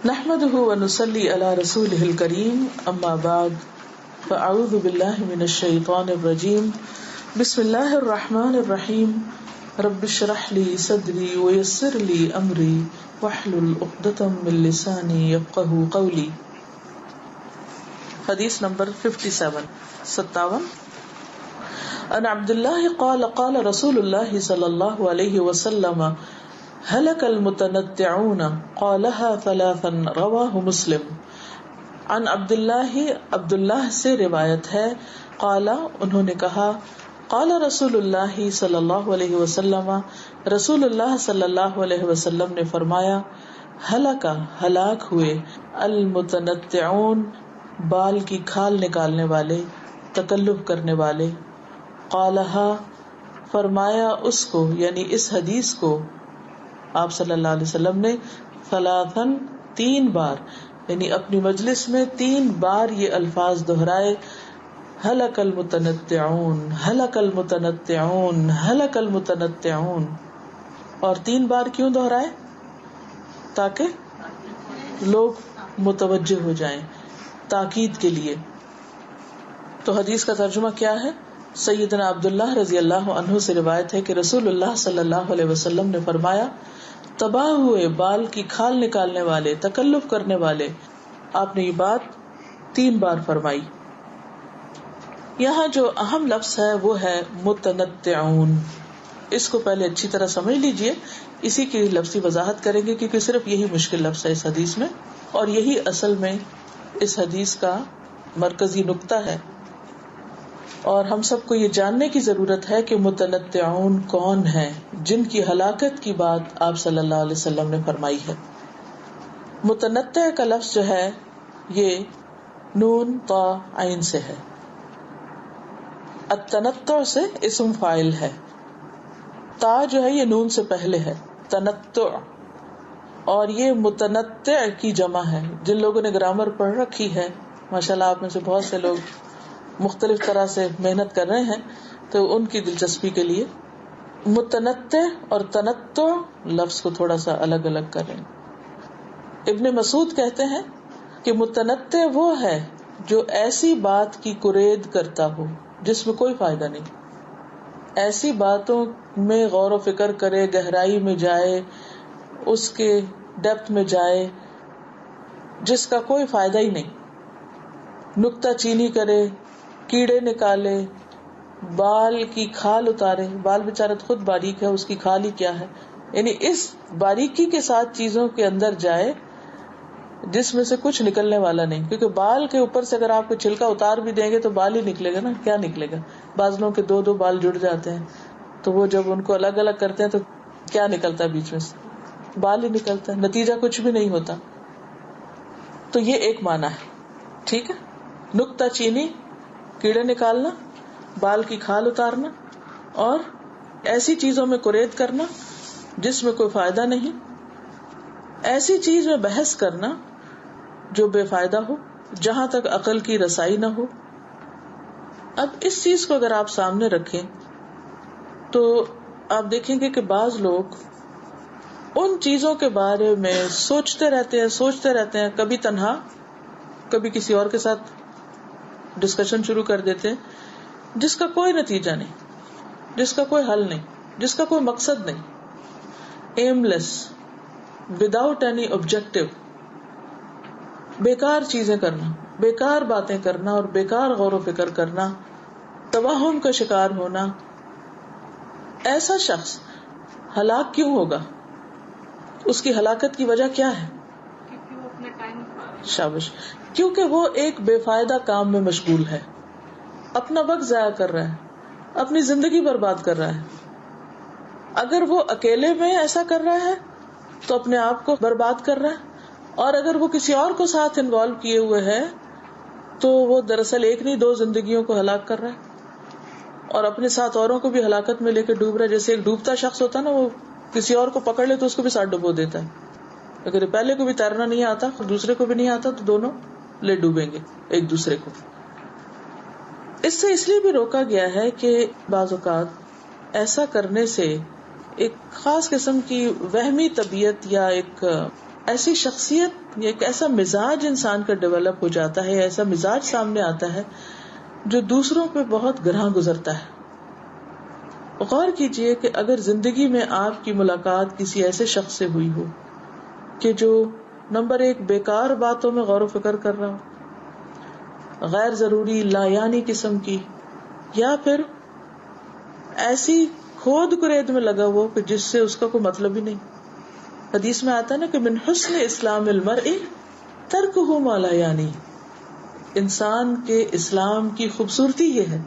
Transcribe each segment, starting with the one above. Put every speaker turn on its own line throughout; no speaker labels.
نحمده ونصلي على رسوله الكريم اما بعد فاعوذ بالله من الشيطان الرجيم بسم الله الرحمن الرحيم رب اشرح لي صدري ويسر لي امري واحلل عقدة من لساني يفقهوا قولي. حدیث نمبر 57 عن عبد الله قال قال رسول الله صلى الله عليه وسلم هلك المتنطعون قالها ثلاثا رواه مسلم. عن عبد اللہ سے روایت ہے قال انہوں نے کہا قال رسول اللہ صلی اللہ علیہ وسلم رسول اللہ صلی اللہ علیہ وسلم نے فرمایا ہلاک ہوئے المتنطعون بال کی کھال نکالنے والے تکلف کرنے والے. قالها فرمایا اس کو یعنی اس حدیث کو آپ صلی اللہ علیہ وسلم نے ثلاثاً 3 بار یعنی اپنی مجلس میں 3 بار یہ الفاظ دہرائے ہلک المتنطعون ہلک المتنطعون ہلک المتنطعون. اور 3 بار کیوں دہرائے؟ تاکہ لوگ متوجہ ہو جائیں، تاکید کے لیے. تو حدیث کا ترجمہ کیا ہے؟ سیدنا عبداللہ رضی اللہ عنہ سے روایت ہے کہ رسول اللہ صلی اللہ علیہ وسلم نے فرمایا تباہ ہوئے بال کی کھال نکالنے والے تکلف کرنے والے. آپ نے یہ بات 3 بار فرمائی. یہاں جو اہم لفظ ہے وہ ہے متنطعون. اس کو پہلے اچھی طرح سمجھ لیجئے، اسی کی لفظی وضاحت کریں گے کیونکہ صرف یہی مشکل لفظ ہے اس حدیث میں، اور یہی اصل میں اس حدیث کا مرکزی نقطہ ہے. اور ہم سب کو یہ جاننے کی ضرورت ہے کہ متنطعون کون ہیں جن کی ہلاکت کی بات آپ صلی اللہ علیہ وسلم نے فرمائی ہے. متنطع کا لفظ جو ہے یہ نون طا عین سے ہے. التنطع سے اسم فاعل ہے. تا جو ہے یہ نون سے پہلے ہے تنطع، اور یہ متنطع کی جمع ہے. جن لوگوں نے گرامر پڑھ رکھی ہے، ماشاءاللہ آپ میں سے بہت سے لوگ مختلف طرح سے محنت کر رہے ہیں، تو ان کی دلچسپی کے لیے متنطع اور تنطع لفظ کو تھوڑا سا الگ الگ کریں. ابن مسعود کہتے ہیں کہ متنطع وہ ہے جو ایسی بات کی کرید کرتا ہو جس میں کوئی فائدہ نہیں، ایسی باتوں میں غور و فکر کرے، گہرائی میں جائے، اس کے ڈیپتھ میں جائے جس کا کوئی فائدہ ہی نہیں، نکتہ چینی کرے، کیڑے نکالے، بال کی کھال اتارے. بال بیچارہ خود باریک ہے، اس کی کھال ہی کیا ہے. یعنی اس باریکی کے ساتھ چیزوں کے اندر جائے جس میں سے کچھ نکلنے والا نہیں، کیونکہ بال کے اوپر سے اگر آپ کو چھلکا اتار بھی دیں گے تو بال ہی نکلے گا نا. کیا نکلے گا؟ بعض لوگوں کے 2 بال جڑ جاتے ہیں، تو وہ جب ان کو الگ الگ کرتے ہیں تو کیا نکلتا ہے؟ بیچ میں سے بال ہی نکلتا ہے، نتیجہ کچھ بھی نہیں ہوتا. تو یہ ایک معنی ہے. ٹھیک ہے، نکتہ چینی، کیڑے نکالنا، بال کی کھال اتارنا، اور ایسی چیزوں میں قرید کرنا جس میں کوئی فائدہ نہیں، ایسی چیز میں بحث کرنا جو بے فائدہ ہو، جہاں تک عقل کی رسائی نہ ہو. اب اس چیز کو اگر آپ سامنے رکھیں تو آپ دیکھیں گے کہ بعض لوگ ان چیزوں کے بارے میں سوچتے رہتے ہیں، کبھی تنہا، کبھی کسی اور کے ساتھ ڈسکشن شروع کر دیتے ہیں جس کا کوئی نتیجہ نہیں، جس کا کوئی حل نہیں، جس کا کوئی مقصد نہیں. ایم لیس، وداؤٹ اینی آبجیکٹو، بیکار چیزیں کرنا، بیکار باتیں کرنا اور بیکار غور و فکر کرنا، توہم کا شکار ہونا. ایسا شخص ہلاک کیوں ہوگا؟ اس کی ہلاکت کی وجہ کیا ہے؟ شابش، کیونکہ وہ ایک بے فائدہ کام میں مشغول ہے، اپنا وقت ضائع کر رہا ہے، اپنی زندگی برباد کر رہا ہے. اگر وہ اکیلے میں ایسا کر رہا ہے تو اپنے آپ کو برباد کر رہا ہے، اور اگر وہ کسی اور کو ساتھ انوالو کیے ہوئے ہے تو وہ دراصل ایک نہیں 2 زندگیوں کو ہلاک کر رہا ہے، اور اپنے ساتھ اوروں کو بھی ہلاکت میں لے کے ڈوب رہا ہے. جیسے ایک ڈوبتا شخص ہوتا ہے نا، وہ کسی اور کو پکڑ لے تو اس کو بھی ساتھ ڈبو دیتا ہے. اگر پہلے کو بھی تیرنا نہیں آتا اور دوسرے کو بھی نہیں آتا تو دونوں لے ڈوبیں گے ایک دوسرے کو. اس سے اس لیے بھی روکا گیا ہے کہ بعض اوقات ایسا کرنے سے ایک خاص قسم کی وہمی طبیعت یا ایک ایسی شخصیت یا ایک ایسا مزاج انسان کا ڈیولپ ہو جاتا ہے، ایسا مزاج سامنے آتا ہے جو دوسروں پہ بہت گراں گزرتا ہے۔ غور کیجئے کہ اگر زندگی میں آپ کی ملاقات کسی ایسے شخص سے ہوئی ہو کہ جو نمبر 1 بیکار باتوں میں غور و فکر کر رہا ہو، غیر ضروری لا یعنی قسم کی، یا پھر ایسی کھود کرید میں لگا ہوا کہ جس سے اس کا کوئی مطلب ہی نہیں۔ حدیث میں آتا ہے نا کہ من حسن اسلام المرء ترکہ ما لا یعنی، انسان کے اسلام کی خوبصورتی یہ ہے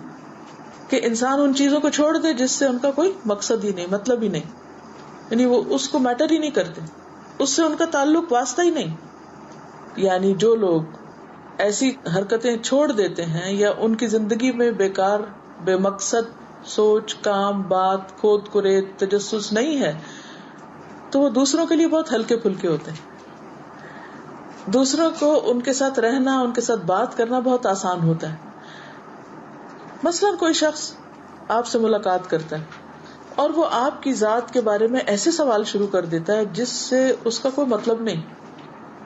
کہ انسان ان چیزوں کو چھوڑ دے جس سے ان کا کوئی مقصد ہی نہیں، مطلب ہی نہیں، یعنی وہ اس کو میٹر ہی نہیں کرتے، اس سے ان کا تعلق واسطہ ہی نہیں۔ یعنی جو لوگ ایسی حرکتیں چھوڑ دیتے ہیں یا ان کی زندگی میں بیکار بے مقصد سوچ، کام، بات، کھود کرید، تجسس نہیں ہے، تو وہ دوسروں کے لیے بہت ہلکے پھلکے ہوتے ہیں۔ دوسروں کو ان کے ساتھ رہنا، ان کے ساتھ بات کرنا بہت آسان ہوتا ہے۔ مثلاً کوئی شخص آپ سے ملاقات کرتا ہے اور وہ آپ کی ذات کے بارے میں ایسے سوال شروع کر دیتا ہے جس سے اس کا کوئی مطلب نہیں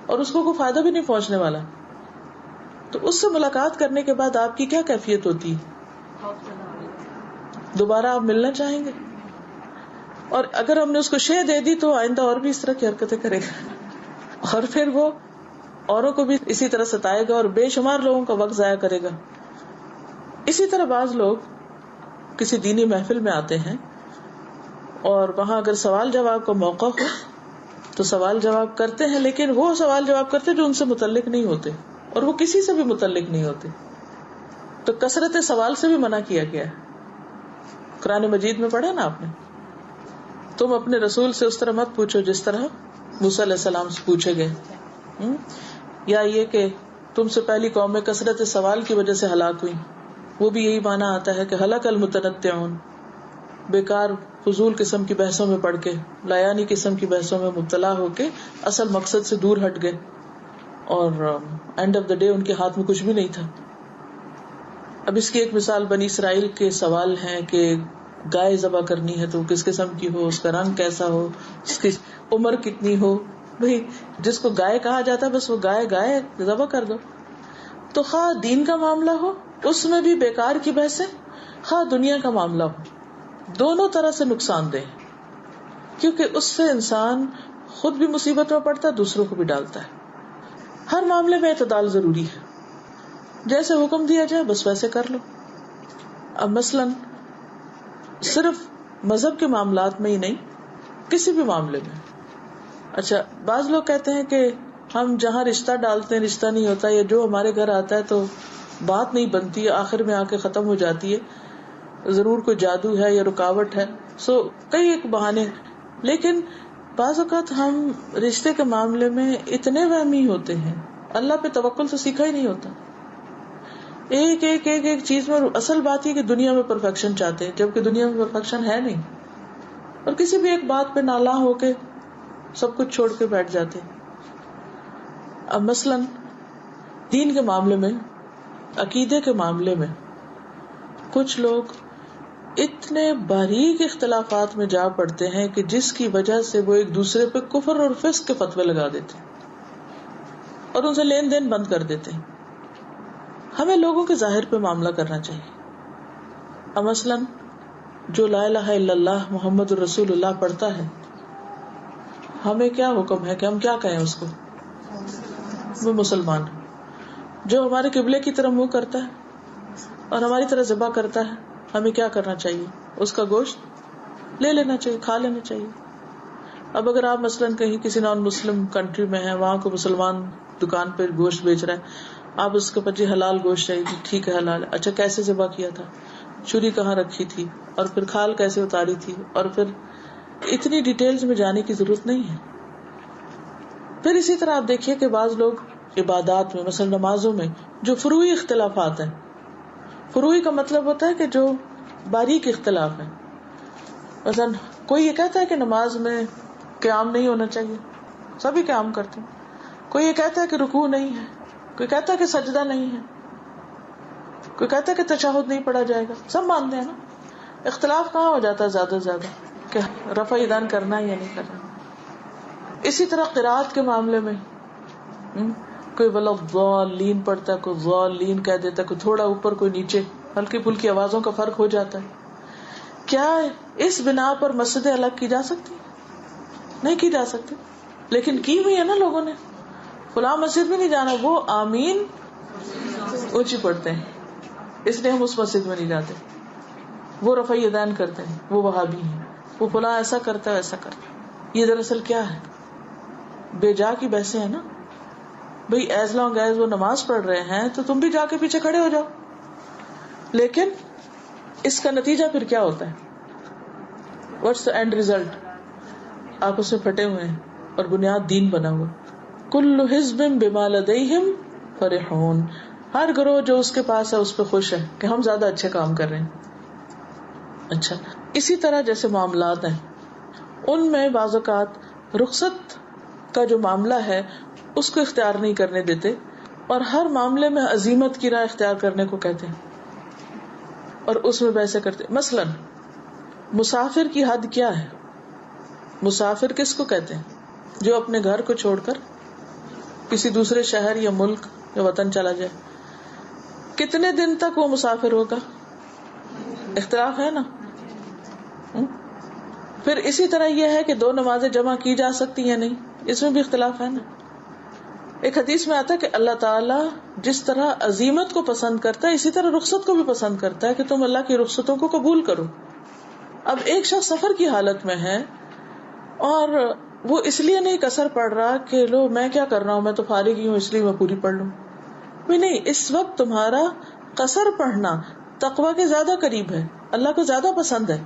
اور اس کو کوئی فائدہ بھی نہیں پہنچنے والا، تو اس سے ملاقات کرنے کے بعد آپ کی کیا کیفیت ہوتی ہے؟ دوبارہ آپ ملنا چاہیں گے؟ اور اگر ہم نے اس کو شے دے دی تو آئندہ اور بھی اس طرح کی حرکتیں کرے گا، اور پھر وہ اوروں کو بھی اسی طرح ستائے گا اور بے شمار لوگوں کا وقت ضائع کرے گا۔ اسی طرح بعض لوگ کسی دینی محفل میں آتے ہیں اور وہاں اگر سوال جواب کا موقع ہو تو سوال جواب کرتے ہیں، لیکن وہ سوال جواب کرتے جو ان سے متعلق نہیں ہوتے اور وہ کسی سے بھی متعلق نہیں ہوتے، تو کثرت سوال سے بھی منع کیا گیا ہے۔ قرآن مجید میں پڑھا نا آپ نے، تم اپنے رسول سے اس طرح مت پوچھو جس طرح موسیٰ علیہ السلام سے پوچھے گئے، یا یہ کہ تم سے پہلی قومیں کثرت سوال کی وجہ سے ہلاک ہوئی، وہ بھی یہی معنی آتا ہے کہ ہلاک المتنطعون، بیکار فضول قسم کی بحثوں میں پڑھ کے، لایانی قسم کی بحثوں میں مبتلا ہو کے اصل مقصد سے دور ہٹ گئے، اور اینڈ آف دا ڈے ان کے ہاتھ میں کچھ بھی نہیں تھا۔ اب اس کی ایک مثال بنی اسرائیل کے سوال ہیں کہ گائے ذبح کرنی ہے تو وہ کس قسم کی ہو، اس کا رنگ کیسا ہو، اس کی عمر کتنی ہو۔ بھئی جس کو گائے کہا جاتا ہے بس وہ گائے ذبح کر دو۔ تو خواہ دین کا معاملہ ہو اس میں بھی بیکار کی بحثیں، خواہ دنیا کا معاملہ ہو، دونوں طرح سے نقصان دہ، کیونکہ اس سے انسان خود بھی مصیبت میں پڑتا ہے، دوسروں کو بھی ڈالتا ہے۔ ہر معاملے میں اعتدال ضروری ہے، جیسے حکم دیا جائے بس ویسے کر لو۔ اب مثلاً صرف مذہب کے معاملات میں ہی نہیں، کسی بھی معاملے میں، اچھا بعض لوگ کہتے ہیں کہ ہم جہاں رشتہ ڈالتے ہیں رشتہ نہیں ہوتا، یا جو ہمارے گھر آتا ہے تو بات نہیں بنتی، آخر میں آ کے ختم ہو جاتی ہے، ضرور کوئی جادو ہے یا رکاوٹ ہے، کئی ایک بہانے۔ لیکن بعض اوقات ہم رشتے کے معاملے میں اتنے وہمی ہوتے ہیں، اللہ پہ توکل تو سیکھا ہی نہیں ہوتا، ایک چیز میں اصل بات یہ کہ دنیا میں پرفیکشن چاہتے ہیں، جبکہ دنیا میں پرفیکشن ہے نہیں، اور کسی بھی ایک بات پہ نالاں ہو کے سب کچھ چھوڑ کے بیٹھ جاتے ہیں۔ اب مثلاً دین کے معاملے میں، عقیدے کے معاملے میں کچھ لوگ اتنے باریک اختلافات میں جا پڑتے ہیں کہ جس کی وجہ سے وہ ایک دوسرے پہ کفر اور فسق کے فتوے لگا دیتے ہیں اور ان سے لین دین بند کر دیتے ہیں۔ ہمیں لوگوں کے ظاہر پہ معاملہ کرنا چاہیے۔ اب مثلاً جو لا الہ الا اللہ محمد الرسول اللہ پڑھتا ہے، ہمیں کیا حکم ہے کہ ہم کیا کہیں اس کو؟ وہ مسلمان ہے۔ جو ہمارے قبلے کی طرف منہ کرتا ہے اور ہماری طرح ذبح کرتا ہے، ہمیں کیا کرنا چاہیے؟ اس کا گوشت لے لینا چاہیے، کھا لینا چاہیے۔ اب اگر آپ مثلاً کہیں کسی نان مسلم کنٹری میں ہیں، وہاں کو مسلمان دکان پہ گوشت بیچ رہا ہے، آپ اس کے پچھے حلال گوشت چاہیے، ٹھیک ہے حلال ہے، اچھا کیسے ذبح کیا تھا، چھری کہاں رکھی تھی، اور پھر کھال کیسے اتاری تھی، اور پھر اتنی ڈیٹیلز میں جانے کی ضرورت نہیں ہے۔ پھر اسی طرح آپ دیکھیے کہ بعض لوگ عبادات میں، مثلا نمازوں میں جو فروعی اختلافات ہیں، فروعی کا مطلب ہوتا ہے کہ جو باریک اختلاف ہے، مثلا کوئی یہ کہتا ہے کہ نماز میں قیام نہیں ہونا چاہیے، سبھی قیام کرتے ہیں، کوئی یہ کہتا ہے کہ رکوع نہیں ہے، کوئی کہتا ہے کہ سجدہ نہیں ہے، کوئی کہتا ہے کہ تشہد نہیں پڑھا جائے گا، سب مانتے ہیں نا۔ اختلاف کہاں ہو جاتا ہے زیادہ سے زیادہ کہ رفع یدین کرنا ہے یا نہیں کرنا۔ اسی طرح قرات کے معاملے میں کوئی وَلَضَّالِّينَ پڑھتا ہے، کوئی ضالین کہہ دیتا ہے، کوئی تھوڑا اوپر کوئی نیچے، ہلکی پھلکی آوازوں کا فرق ہو جاتا ہے. کیا اس بنا پر مسجدیں الگ کی جا سکتی؟ نہیں کی جا سکتی، لیکن کی ہوئی ہے نا لوگوں نے. فلاں مسجد میں نہیں جانا، وہ آمین اونچی پڑھتے ہیں اس لیے ہم اس مسجد میں نہیں جاتے. وہ رفع یدین کرتے ہیں، وہ وہابی ہیں. وہ فلاں ایسا کرتا ہے ایسا کرتا ہے. یہ دراصل کیا ہے؟ بے جا کی بحثیں ہیں نا. بھئی ایز لانگ ایز وہ نماز پڑھ رہے ہیں تو تم بھی جا کے پیچھے کھڑے ہو جاؤ. لیکن اس کا نتیجہ پھر کیا ہوتا ہے؟ What's the and result? آپس میں پھٹے ہوئے ہیں اور بنیاد دین بنا ہوا. کل حزب بما لدیہم فرحون. ہر گروہ جو اس کے پاس ہے اس پہ خوش ہے کہ ہم زیادہ اچھے کام کر رہے ہیں. اچھا، اسی طرح جیسے معاملات ہیں ان میں بعض اوقات رخصت کا جو معاملہ ہے اس کو اختیار نہیں کرنے دیتے اور ہر معاملے میں عزیمت کی راہ اختیار کرنے کو کہتے ہیں اور اس میں ویسے کرتے. مثلا مسافر کی حد کیا ہے؟ مسافر کس کو کہتے ہیں؟ جو اپنے گھر کو چھوڑ کر کسی دوسرے شہر یا ملک یا وطن چلا جائے. کتنے دن تک وہ مسافر ہوگا؟ اختلاف ہے نا. پھر اسی طرح یہ ہے کہ 2 نمازیں جمع کی جا سکتی ہیں نہیں، اس میں بھی اختلاف ہے نا. ایک حدیث میں آتا ہے کہ اللہ تعالیٰ جس طرح عزیمت کو پسند کرتا ہے اسی طرح رخصت کو بھی پسند کرتا ہے کہ تم اللہ کی رخصتوں کو قبول کرو. اب ایک شخص سفر کی حالت میں ہے اور وہ اس لیے نہیں قصر پڑ رہا کہ لو میں کیا کر رہا ہوں، میں تو فارغ ہی ہوں اس لیے میں پوری پڑھ لوں. نہیں، اس وقت تمہارا قصر پڑھنا تقویٰ کے زیادہ قریب ہے، اللہ کو زیادہ پسند ہے.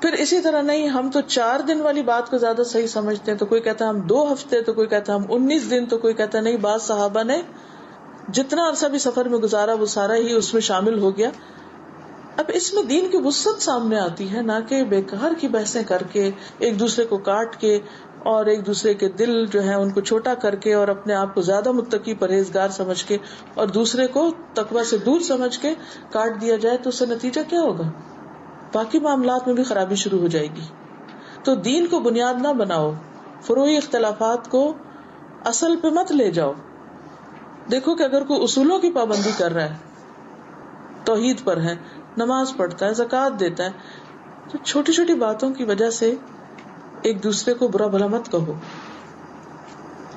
پھر اسی طرح نہیں، ہم تو 4 دن والی بات کو زیادہ صحیح سمجھتے ہیں، تو کوئی کہتا ہے ہم 2 ہفتے، تو کوئی کہتا ہے ہم 19 دن، تو کوئی کہتا ہے نہیں، بعض صحابہ نے جتنا عرصہ بھی سفر میں گزارا وہ سارا ہی اس میں شامل ہو گیا. اب اس میں دین کی وسعت سامنے آتی ہے، نہ کہ بیکار کی بحثیں کر کے ایک دوسرے کو کاٹ کے اور ایک دوسرے کے دل جو ہے ان کو چھوٹا کر کے اور اپنے آپ کو زیادہ متقی پرہیزگار سمجھ کے اور دوسرے کو تقویٰ سے دور سمجھ کے کاٹ دیا جائے. تو اس سے نتیجہ کیا ہوگا؟ باقی معاملات میں بھی خرابی شروع ہو جائے گی. تو دین کو بنیاد نہ بناؤ، فروعی اختلافات کو اصل پہ مت لے جاؤ. دیکھو کہ اگر کوئی اصولوں کی پابندی کر رہا ہے، توحید پر ہے، نماز پڑھتا ہے، زکوٰۃ دیتا ہے، تو چھوٹی چھوٹی باتوں کی وجہ سے ایک دوسرے کو برا بھلا مت کہو.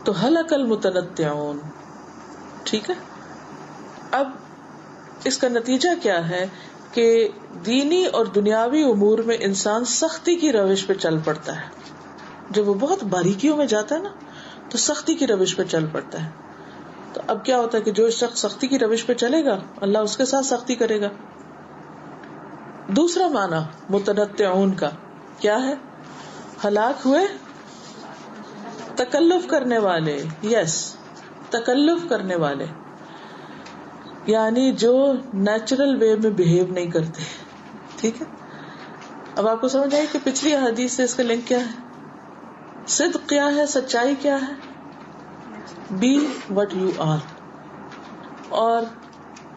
تو ہلک المتنطعون. ٹھیک ہے، اب اس کا نتیجہ کیا ہے کہ دینی اور دنیاوی امور میں انسان سختی کی روش پہ چل پڑتا ہے. جب وہ بہت باریکیوں میں جاتا ہے نا تو سختی کی روش پہ چل پڑتا ہے. تو اب کیا ہوتا ہے کہ جو شخص سختی کی روش پہ چلے گا اللہ اس کے ساتھ سختی کرے گا. دوسرا معنی متنطعون کا کیا ہے؟ ہلاک ہوئے تکلف کرنے والے. یس، تکلف کرنے والے، یعنی جو نیچرل وے میں بہیو نہیں کرتے. ٹھیک ہے، اب آپ کو سمجھ آئی کہ پچھلی حدیث سے اس کا لنک کیا ہے؟ صدق کیا ہے؟ سچائی کیا ہے؟ Be what you are. اور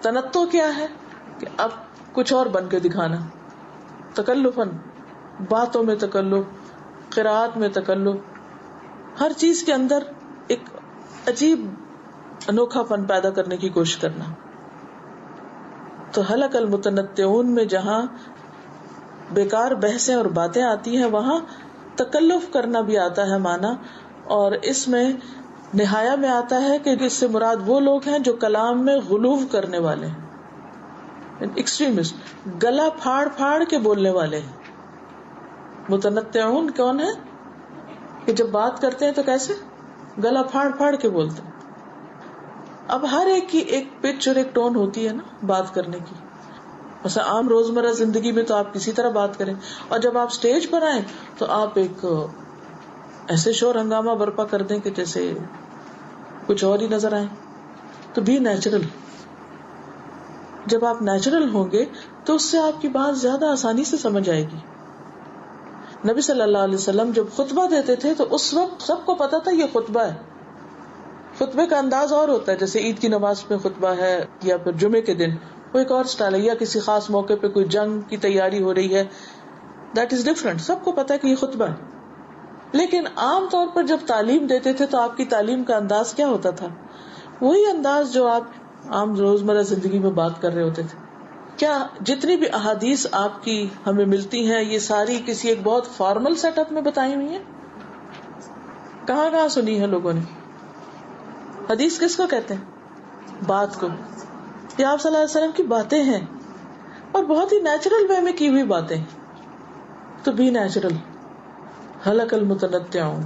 تنطع کیا ہے؟ کہ اب کچھ اور بن کے دکھانا. تکلفاً، باتوں میں تکلف، قرات میں تکلف، ہر چیز کے اندر ایک عجیب انوکھا پن پیدا کرنے کی کوشش کرنا. تو ہلک المتنطعون میں جہاں بیکار بحثیں اور باتیں آتی ہیں وہاں تکلف کرنا بھی آتا ہے معنی. اور اس میں نہایا میں آتا ہے کہ اس سے مراد وہ لوگ ہیں جو کلام میں غلو کرنے والے ہیں، ایکسٹریمسٹ، گلا پھاڑ پھاڑ کے بولنے والے ہیں. متنطعون کون ہے؟ کہ جب بات کرتے ہیں تو کیسے گلا پھاڑ پھاڑ کے بولتے ہیں. اب ہر ایک کی ایک پچ اور ایک ٹون ہوتی ہے نا بات کرنے کی. مثلا عام روزمرہ زندگی میں تو آپ کسی طرح بات کریں، اور جب آپ سٹیج پر آئیں تو آپ ایک ایسے شور ہنگامہ برپا کر دیں کہ جیسے کچھ اور ہی نظر آئے. تو بھی نیچرل. جب آپ نیچرل ہوں گے تو اس سے آپ کی بات زیادہ آسانی سے سمجھ آئے گی. نبی صلی اللہ علیہ وسلم جب خطبہ دیتے تھے تو اس وقت سب کو پتا تھا یہ خطبہ ہے. خطبے کا انداز اور ہوتا ہے، جیسے عید کی نماز پہ خطبہ ہے یا پھر جمعے کے دن وہ ایک اور سٹائل ہے، یا کسی خاص موقع پہ کوئی جنگ کی تیاری ہو رہی ہے، دیٹ از ڈفرنٹ. سب کو پتا ہے کہ یہ خطبہ ہے. لیکن عام طور پر جب تعلیم دیتے تھے تو آپ کی تعلیم کا انداز کیا ہوتا تھا؟ وہی انداز جو آپ عام روزمرہ زندگی میں بات کر رہے ہوتے تھے. کیا جتنی بھی احادیث آپ کی ہمیں ملتی ہیں یہ ساری کسی ایک بہت فارمل سیٹ اپ میں بتائی ہوئی ہیں؟ کہاں کہاں سنی ہے لوگوں نے؟ حدیث کس کو کہتے ہیں؟ بات کو. یہ آپ صلی اللہ علیہ وسلم کی باتیں ہیں اور بہت ہی نیچرل وے میں کی ہوئی باتیں. تو بی نیچرل. حلق المتنطعون.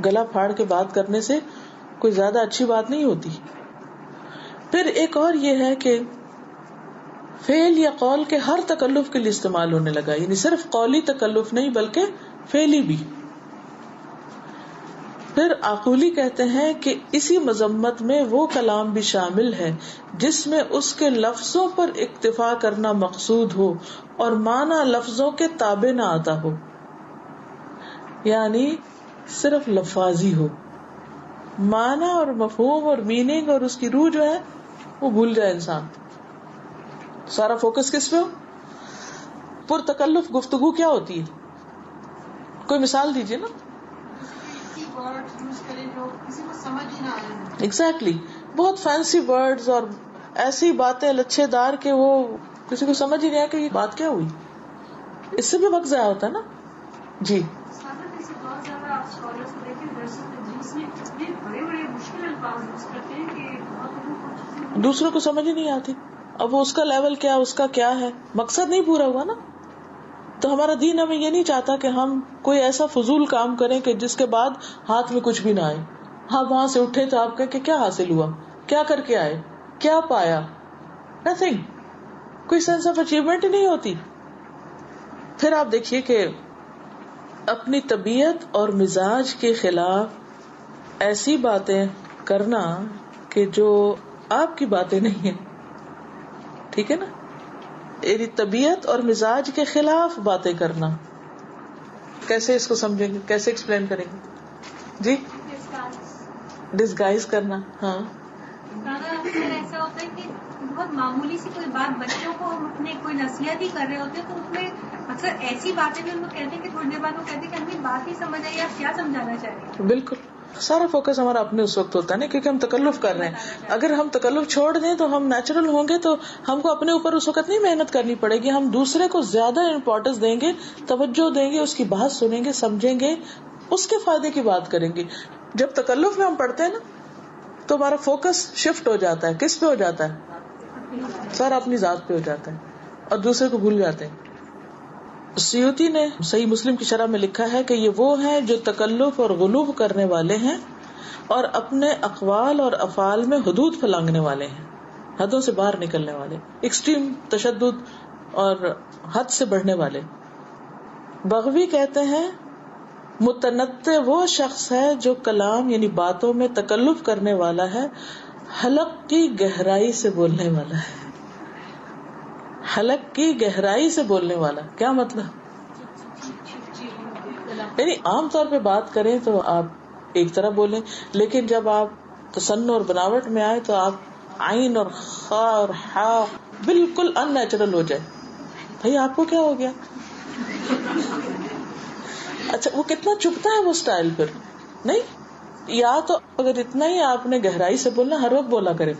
گلا پھاڑ کے بات کرنے سے کوئی زیادہ اچھی بات نہیں ہوتی. پھر ایک اور یہ ہے کہ فعل یا قول کے ہر تکلف کے لیے استعمال ہونے لگا، یعنی صرف قولی تکلف نہیں بلکہ فعلی بھی. پھر عقولی کہتے ہیں کہ اسی مذمت میں وہ کلام بھی شامل ہے جس میں اس کے لفظوں پر اکتفا کرنا مقصود ہو اور معنی لفظوں کے تابع نہ آتا ہو، یعنی صرف لفاظی ہو، معنی اور مفہوم اور میننگ اور اس کی روح جو ہے وہ بھول جائے انسان. سارا فوکس کس پہ ہو؟ پر تکلف گفتگو کیا ہوتی ہے؟ کوئی مثال دیجیے نا. ایگزیکٹلی. بہت فینسی ورڈز اور ایسی باتیں لچھے دار کہ وہ کسی کو سمجھ ہی نہیں آیا کہ یہ بات کیا ہوئی. اس سے بھی وقت ضائع ہوتا ہے نا. جی دوسروں کو سمجھ ہی نہیں آتی. اب وہ اس کا لیول کیا، اس کا کیا ہے، مقصد نہیں پورا ہوا نا. تو ہمارا دین ہمیں یہ نہیں چاہتا کہ ہم کوئی ایسا فضول کام کریں کہ جس کے بعد ہاتھ میں کچھ بھی نہ آئے. آپ وہاں سے اٹھے تو آپ کہیں کہ کیا حاصل ہوا، کیا کر کے آئے، کیا پایا؟ نتھنگ. کوئی سینس آف اچیومنٹ ہی نہیں ہوتی. پھر آپ دیکھیے کہ اپنی طبیعت اور مزاج کے خلاف ایسی باتیں کرنا کہ جو آپ کی باتیں نہیں ہیں. ٹھیک ہے نا. یعنی طبیعت اور مزاج کے خلاف باتیں کرنا. کیسے اس کو سمجھیں گے، کیسے ایکسپلین کریں گے؟ جی ڈسگائز کرنا. ہاں
ایسا ہوتا ہے کہ بہت معمولی سی کوئی بات بچوں کو ہم اپنے کوئی نصیحت ہی کر رہے ہوتے ہیں تو اس میں اکثر ایسی باتیں بھی ان کو کہتے ہیں کہ تھوڑی دیر بعد وہ کہتے ہیں کہ ہمیں بات ہی سمجھ آئی، آپ کیا سمجھانا چاہ رہے ہیں.
بالکل. سارا فوکس ہمارا اپنے اس وقت ہوتا ہے نا، کیونکہ ہم تکلف کر رہے ہیں. اگر ہم تکلف چھوڑ دیں تو ہم نیچرل ہوں گے تو ہم کو اپنے اوپر اس وقت نہیں محنت کرنی پڑے گی. ہم دوسرے کو زیادہ امپورٹینس دیں گے، توجہ دیں گے، اس کی بات سنیں گے، سمجھیں گے، اس کے فائدے کی بات کریں گے. جب تکلف میں ہم پڑھتے ہیں نا تو ہمارا فوکس شفٹ ہو جاتا ہے. کس پہ ہو جاتا ہے؟ سارا اپنی ذات پہ ہو جاتا ہے اور دوسرے کو بھول جاتے ہیں. سیوطی نے صحیح مسلم کی شرح میں لکھا ہے کہ یہ وہ ہیں جو تکلف اور غلوب کرنے والے ہیں اور اپنے اقوال اور افعال میں حدود پھلانگنے والے ہیں، حدوں سے باہر نکلنے والے، ایکسٹریم تشدد اور حد سے بڑھنے والے. بغوی کہتے ہیں متنطع وہ شخص ہے جو کلام یعنی باتوں میں تکلف کرنے والا ہے، حلق کی گہرائی سے بولنے والا ہے. حلق کی گہرائی سے بولنے والا کیا مطلب؟ یعنی عام طور پہ بات کریں تو آپ ایک طرح بولیں، لیکن جب آپ تصنع اور بناوٹ میں آئے تو آپ عین اور خا اور ہا بالکل ان نیچرل ہو جائے. بھائی آپ کو کیا ہو گیا؟ اچھا وہ کتنا چبھتا ہے وہ سٹائل. پھر نہیں، یا تو اگر اتنا ہی آپ نے گہرائی سے بولنا ہر وقت بولا کرے،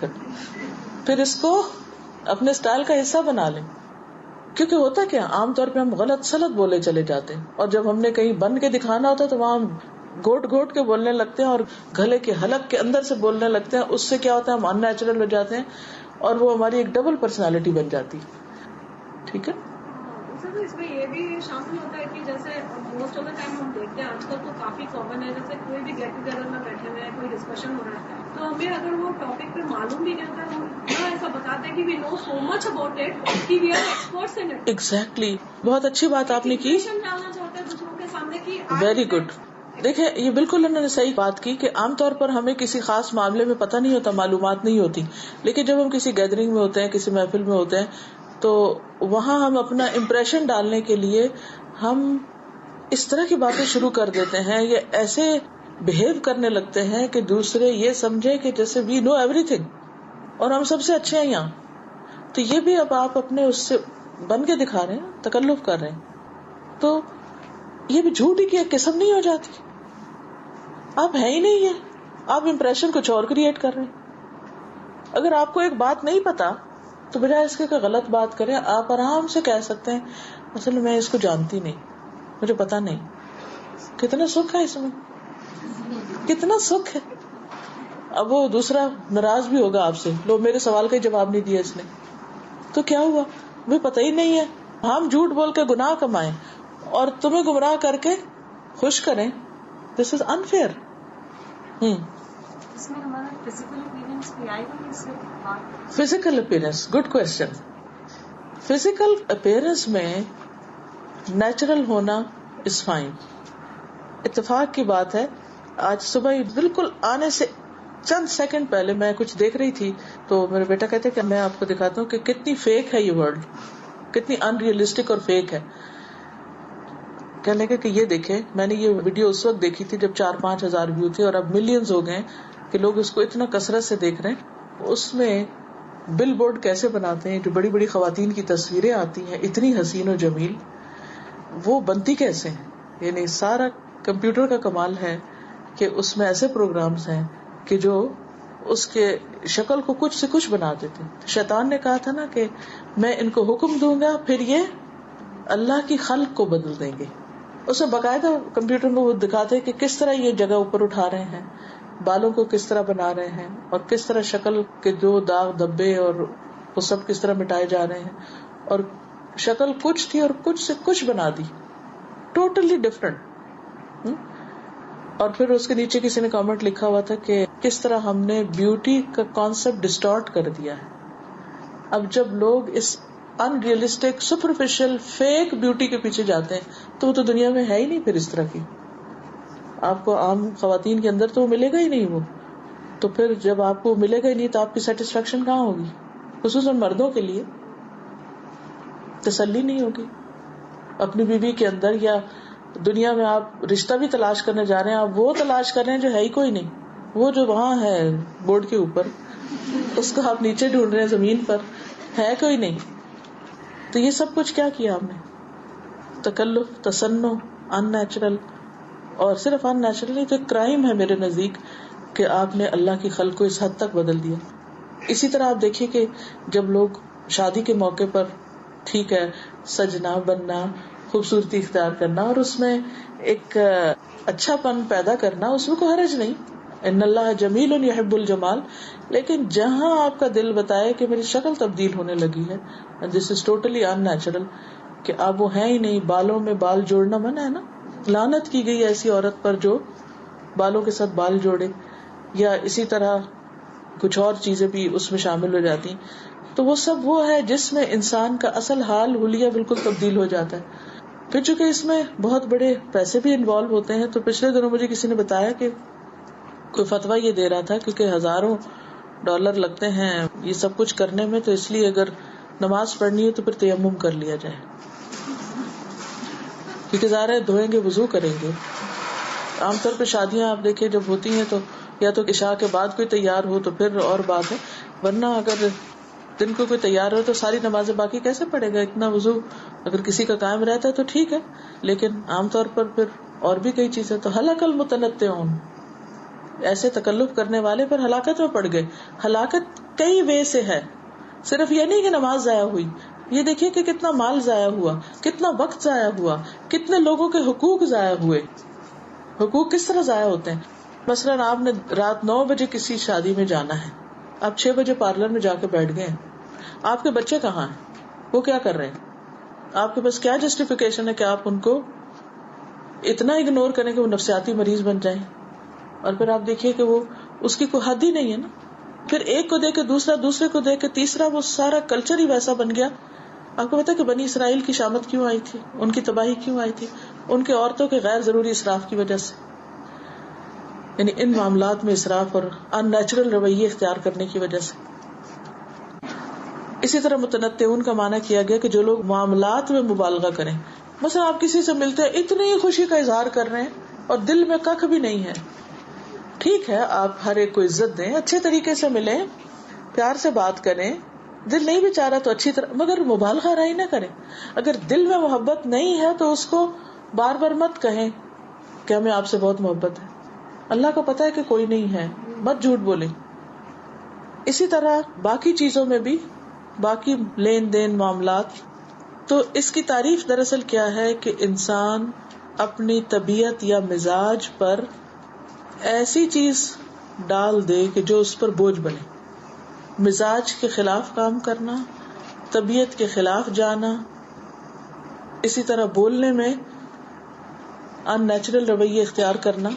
پھر اس کو اپنے سٹائل کا حصہ بنا لیں. کیونکہ ہوتا کیا عام طور پہ ہم غلط سلط بولے چلے جاتے ہیں، اور جب ہم نے کہیں بن کے دکھانا ہوتا ہے تو وہاں ہم گھوٹ گھوٹ کے بولنے لگتے ہیں اور گلے کے حلق کے اندر سے بولنے لگتے ہیں. اس سے کیا ہوتا ہے ہم ان نیچرل ہو جاتے ہیں اور وہ ہماری ایک ڈبل پرسنالٹی بن جاتی. ٹھیک ہے.
اس میں یہ بھی شامل ہوتا ہے کہ جیسے موسٹ آف دا ٹائم ہم دیکھتے ہیں آج کل تو کافی کامن ہے، جیسے کوئی بھی گیٹ ٹوگیدر میں بیٹھے ہوئے ہیں، کوئی ڈسکشن ہو رہا ہے تو ہمیں اگر وہ ٹاپک پہ معلوم بھی نہیں ہوتا ہے، ہم ایسا بتاتے ہیں کہ وی نو سو مچ اباؤٹ اٹ کہ we are experts in it.
Exactly. بہت اچھی بات آپ نے کی.
ڈالنا چاہتے ہیں دوسروں کے سامنے کہ
ویری گڈ. دیکھیں یہ بالکل انہوں نے صحیح بات کی کہ عام طور پر ہمیں کسی خاص معاملے میں پتہ نہیں ہوتا، معلومات نہیں ہوتی، لیکن جب ہم کسی گیدرنگ میں ہوتے ہیں، کسی محفل میں ہوتے ہیں تو وہاں ہم اپنا امپریشن ڈالنے کے لیے ہم اس طرح کی باتیں شروع کر دیتے ہیں، یہ ایسے بہیو کرنے لگتے ہیں کہ دوسرے یہ سمجھے کہ جیسے وی نو ایوری تھنگ اور ہم سب سے اچھے ہیں یہاں. تو یہ بھی اب آپ اپنے اس سے بن کے دکھا رہے ہیں، تکلف کر رہے ہیں. تو یہ بھی جھوٹ ہی کی ایک قسم نہیں ہو جاتی؟ آپ ہے ہی نہیں ہے، آپ امپریشن کچھ اور کریٹ کر رہے ہیں. اگر آپ کو ایک بات نہیں پتا تو بجائے اس کے کہ غلط بات کریں، آپ آرام سے کہہ سکتے ہیں اصل میں اس کو جانتی نہیں، مجھے پتا نہیں. کتنا سکھ ہے اس میں، کتنا سکھ ہے. اب وہ دوسرا ناراض بھی ہوگا آپ سے، لو میرے سوال کا جواب نہیں دیا اس نے، تو کیا ہوا؟ مجھے پتہ ہی نہیں ہے. ہم جھوٹ بول کے گناہ کمائیں اور تمہیں گمراہ کر کے خوش کریں، دس از انفیئر.
اس میں ہمارا فزیکل اپیرنس بھی آئے گا، اس سے
physical appearance, good question. Physical appearance میں نیچرل ہونا از فائن. اتفاق کی بات ہے، آج صبح ہی بالکل آنے سے چند سیکنڈ پہلے میں کچھ دیکھ رہی تھی تو میرا بیٹا کہتے کہ میں آپ کو دکھاتا ہوں کہ کتنی فیک ہے یہ ورلڈ، کتنی ان ریئلسٹک اور فیک ہے. کہنے لگے کہ یہ دیکھیں، میں نے یہ ویڈیو اس وقت دیکھی تھی جب 4-5 ہزار ویو تھے اور اب ملینز ہو گئے کہ لوگ اس کو اتنا کثرت سے دیکھ رہے ہیں. اس میں بل بورڈ کیسے بناتے ہیں، جو بڑی بڑی خواتین کی تصویریں آتی ہیں اتنی حسین و جمیل، وہ بنتی کیسے ہیں؟ یعنی سارا کمپیوٹر کا کمال ہے کہ اس میں ایسے پروگرامز ہیں کہ جو اس کے شکل کو کچھ سے کچھ بنا دیتے. شیطان نے کہا تھا نا کہ میں ان کو حکم دوں گا پھر یہ اللہ کی خلق کو بدل دیں گے. اسے باقاعدہ کمپیوٹر میں وہ دکھاتے کہ کس طرح یہ جگہ اوپر اٹھا رہے ہیں، بالوں کو کس طرح بنا رہے ہیں، اور کس طرح شکل کے جو داغ دبے اور وہ سب کس طرح مٹائے جا رہے ہیں. اور شکل کچھ تھی اور کچھ سے کچھ بنا دی، ٹوٹلی ڈفرنٹ. اور پھر اس کے نیچے کسی نے کامنٹ لکھا ہوا تھا کہ کس طرح ہم نے بیوٹی کا کانسیپٹ ڈسٹارٹ کر دیا ہے. اب جب لوگ اس ان ریئلسٹک سپرفیشل فیک بیوٹی کے پیچھے جاتے ہیں تو وہ تو دنیا میں ہے ہی نہیں پھر اس طرح کی. آپ کو عام خواتین کے اندر تو وہ ملے گا ہی نہیں. وہ تو پھر جب آپ کو ملے گا ہی نہیں تو آپ کی سیٹسفیکشن کہاں ہوگی؟ خصوصاً مردوں کے لیے تسلی نہیں ہوگی اپنی بیوی کے اندر. یا دنیا میں آپ رشتہ بھی تلاش کرنے جا رہے ہیں، آپ وہ تلاش کر رہے ہیں جو ہے ہی کوئی نہیں. وہ جو وہاں ہے بورڈ کے اوپر اس کو آپ نیچے ڈھونڈ رہے ہیں، زمین پر ہے کوئی نہیں. تو یہ سب کچھ کیا کیا ہم نے؟ تکلف، تصنع، ان نیچرل. اور صرف ان نیچرل نہیں، تو ایک کرائم ہے میرے نزدیک کہ آپ نے اللہ کی خلق کو اس حد تک بدل دیا. اسی طرح آپ دیکھیے کہ جب لوگ شادی کے موقع پر ٹھیک ہے سجنا بننا، خوبصورتی اختیار کرنا اور اس میں ایک اچھا پن پیدا کرنا، اس میں کوئی حرج نہیں. ان اللہ جمیل یحب الجمال. لیکن جہاں آپ کا دل بتائے کہ میری شکل تبدیل ہونے لگی ہے، دس از ٹوٹلی ان نیچرل، کہ آپ وہ ہیں ہی نہیں. بالوں میں بال جوڑنا منع ہے نا، لعنت کی گئی ایسی عورت پر جو بالوں کے ساتھ بال جوڑے. یا اسی طرح کچھ اور چیزیں بھی اس میں شامل ہو جاتی. تو وہ سب وہ ہے جس میں انسان کا اصل حال حلیہ بالکل تبدیل ہو جاتا ہے. پھر چونکہ اس میں بہت بڑے پیسے بھی انوالو ہوتے ہیں، تو پچھلے دنوں مجھے کسی نے بتایا کہ کوئی فتویٰ یہ دے رہا تھا کیونکہ ہزاروں ڈالر لگتے ہیں یہ سب کچھ کرنے میں، تو اس لیے اگر نماز پڑھنی ہے تو پھر تیمم کر لیا جائے، کیونکہ ظاہر ہے دھوئیں گے، وضو کریں گے. عام طور پہ شادیاں آپ دیکھیں جب ہوتی ہیں تو یا تو عشاء کے بعد کوئی تیار ہو تو پھر اور بات ہے، ورنہ اگر دن کو کوئی تیار ہو تو ساری نمازیں باقی کیسے پڑھے گا؟ اتنا وضو اگر کسی کا قائم رہتا ہے تو ٹھیک ہے، لیکن عام طور پر پھر اور بھی کئی چیزیں. تو ہلاک المتنطعون، ایسے تکلف کرنے والے پر ہلاکت میں پڑ گئے. ہلاکت کئی وے سے ہے، صرف یہ نہیں کہ نماز ضائع ہوئی. یہ دیکھیے کہ کتنا مال ضائع ہوا، کتنا وقت ضائع ہوا، کتنے لوگوں کے حقوق ضائع ہوئے. حقوق کس طرح ضائع ہوتے ہیں؟ مثلاً آپ نے رات 9 بجے کسی شادی میں جانا ہے، آپ 6 بجے پارلر میں جا کے بیٹھ گئے ہیں. آپ کے بچے کہاں ہیں؟ وہ کیا کر رہے ہیں؟ آپ کے پاس کیا جسٹیفیکیشن ہے کہ آپ ان کو اتنا اگنور کریں کہ وہ نفسیاتی مریض بن جائیں؟ اور پھر آپ دیکھیے کہ وہ اس کی کوئی حد ہی نہیں ہے نا. پھر ایک کو دیکھ کے دوسرا، دوسرے کو دیکھ کے تیسرا، وہ سارا کلچر ہی ویسا بن گیا. آپ کو پتا کہ بنی اسرائیل کی شامت کیوں آئی تھی؟ ان کی تباہی کیوں آئی تھی؟ ان کے عورتوں کے غیر ضروری اسراف کی وجہ سے. یعنی ان معاملات میں اسراف اور ان نیچرل رویے اختیار کرنے کی وجہ سے. اسی طرح متنطعون کا معنی کیا گیا کہ جو لوگ معاملات میں مبالغہ کریں. مثلا آپ کسی سے ملتے ہیں، اتنی خوشی کا اظہار کر رہے ہیں اور دل میں ککھ بھی نہیں ہے. ٹھیک ہے آپ ہر ایک کو عزت دیں، اچھے طریقے سے ملیں، پیار سے بات کریں، دل نہیں بھی چاہ رہا تو اچھی طرح، مگر مبالغہ رائی نہ کریں. اگر دل میں محبت نہیں ہے تو اس کو بار بار مت کہیں کہ ہمیں آپ سے بہت محبت ہے، اللہ کو پتا ہے کہ کوئی نہیں ہے، مت جھوٹ بولیں. اسی طرح باقی چیزوں میں بھی، باقی لین دین معاملات، تو اس کی تعریف دراصل کیا ہے کہ انسان اپنی طبیعت یا مزاج پر ایسی چیز ڈال دے کہ جو اس پر بوجھ بنے. مزاج کے خلاف کام کرنا، طبیعت کے خلاف جانا، اسی طرح بولنے میں ان نیچرل رویے اختیار کرنا،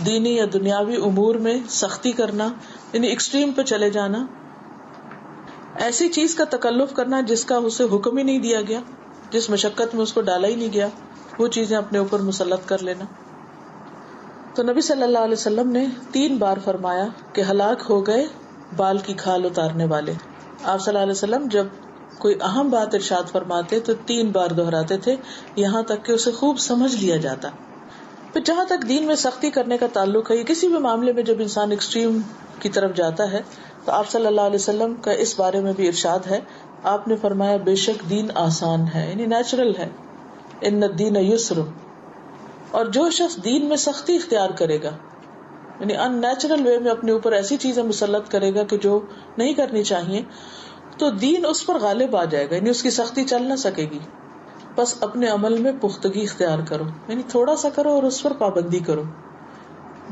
دینی یا دنیاوی امور میں سختی کرنا، یعنی ایکسٹریم پہ چلے جانا، ایسی چیز کا تکلف کرنا جس کا اسے حکم ہی نہیں دیا گیا، جس مشقت میں اس کو ڈالا ہی نہیں گیا، وہ چیزیں اپنے اوپر مسلط کر لینا. تو نبی صلی اللہ علیہ وسلم نے 3 بار فرمایا کہ ہلاک ہو گئے بال کی کھال اتارنے والے. آپ صلی اللہ علیہ وسلم جب کوئی اہم بات ارشاد فرماتے تو 3 بار دہراتے تھے، یہاں تک کہ اسے خوب سمجھ لیا جاتا. پھر جہاں تک دین میں سختی کرنے کا تعلق ہے، کسی بھی معاملے میں جب انسان ایکسٹریم کی طرف جاتا ہے تو آپ صلی اللہ علیہ وسلم کا اس بارے میں بھی ارشاد ہے. آپ نے فرمایا بے شک دین آسان ہے، یعنی نیچرل ہے، ان الدین یسر. اور جو شخص دین میں سختی اختیار کرے گا، یعنی ان نیچرل وے میں اپنے اوپر ایسی چیزیں مسلط کرے گا کہ جو نہیں کرنی چاہیے، تو دین اس پر غالب آ جائے گا، یعنی اس کی سختی چل نہ سکے گی. بس اپنے عمل میں پختگی اختیار کرو، یعنی تھوڑا سا کرو اور اس پر پابندی کرو.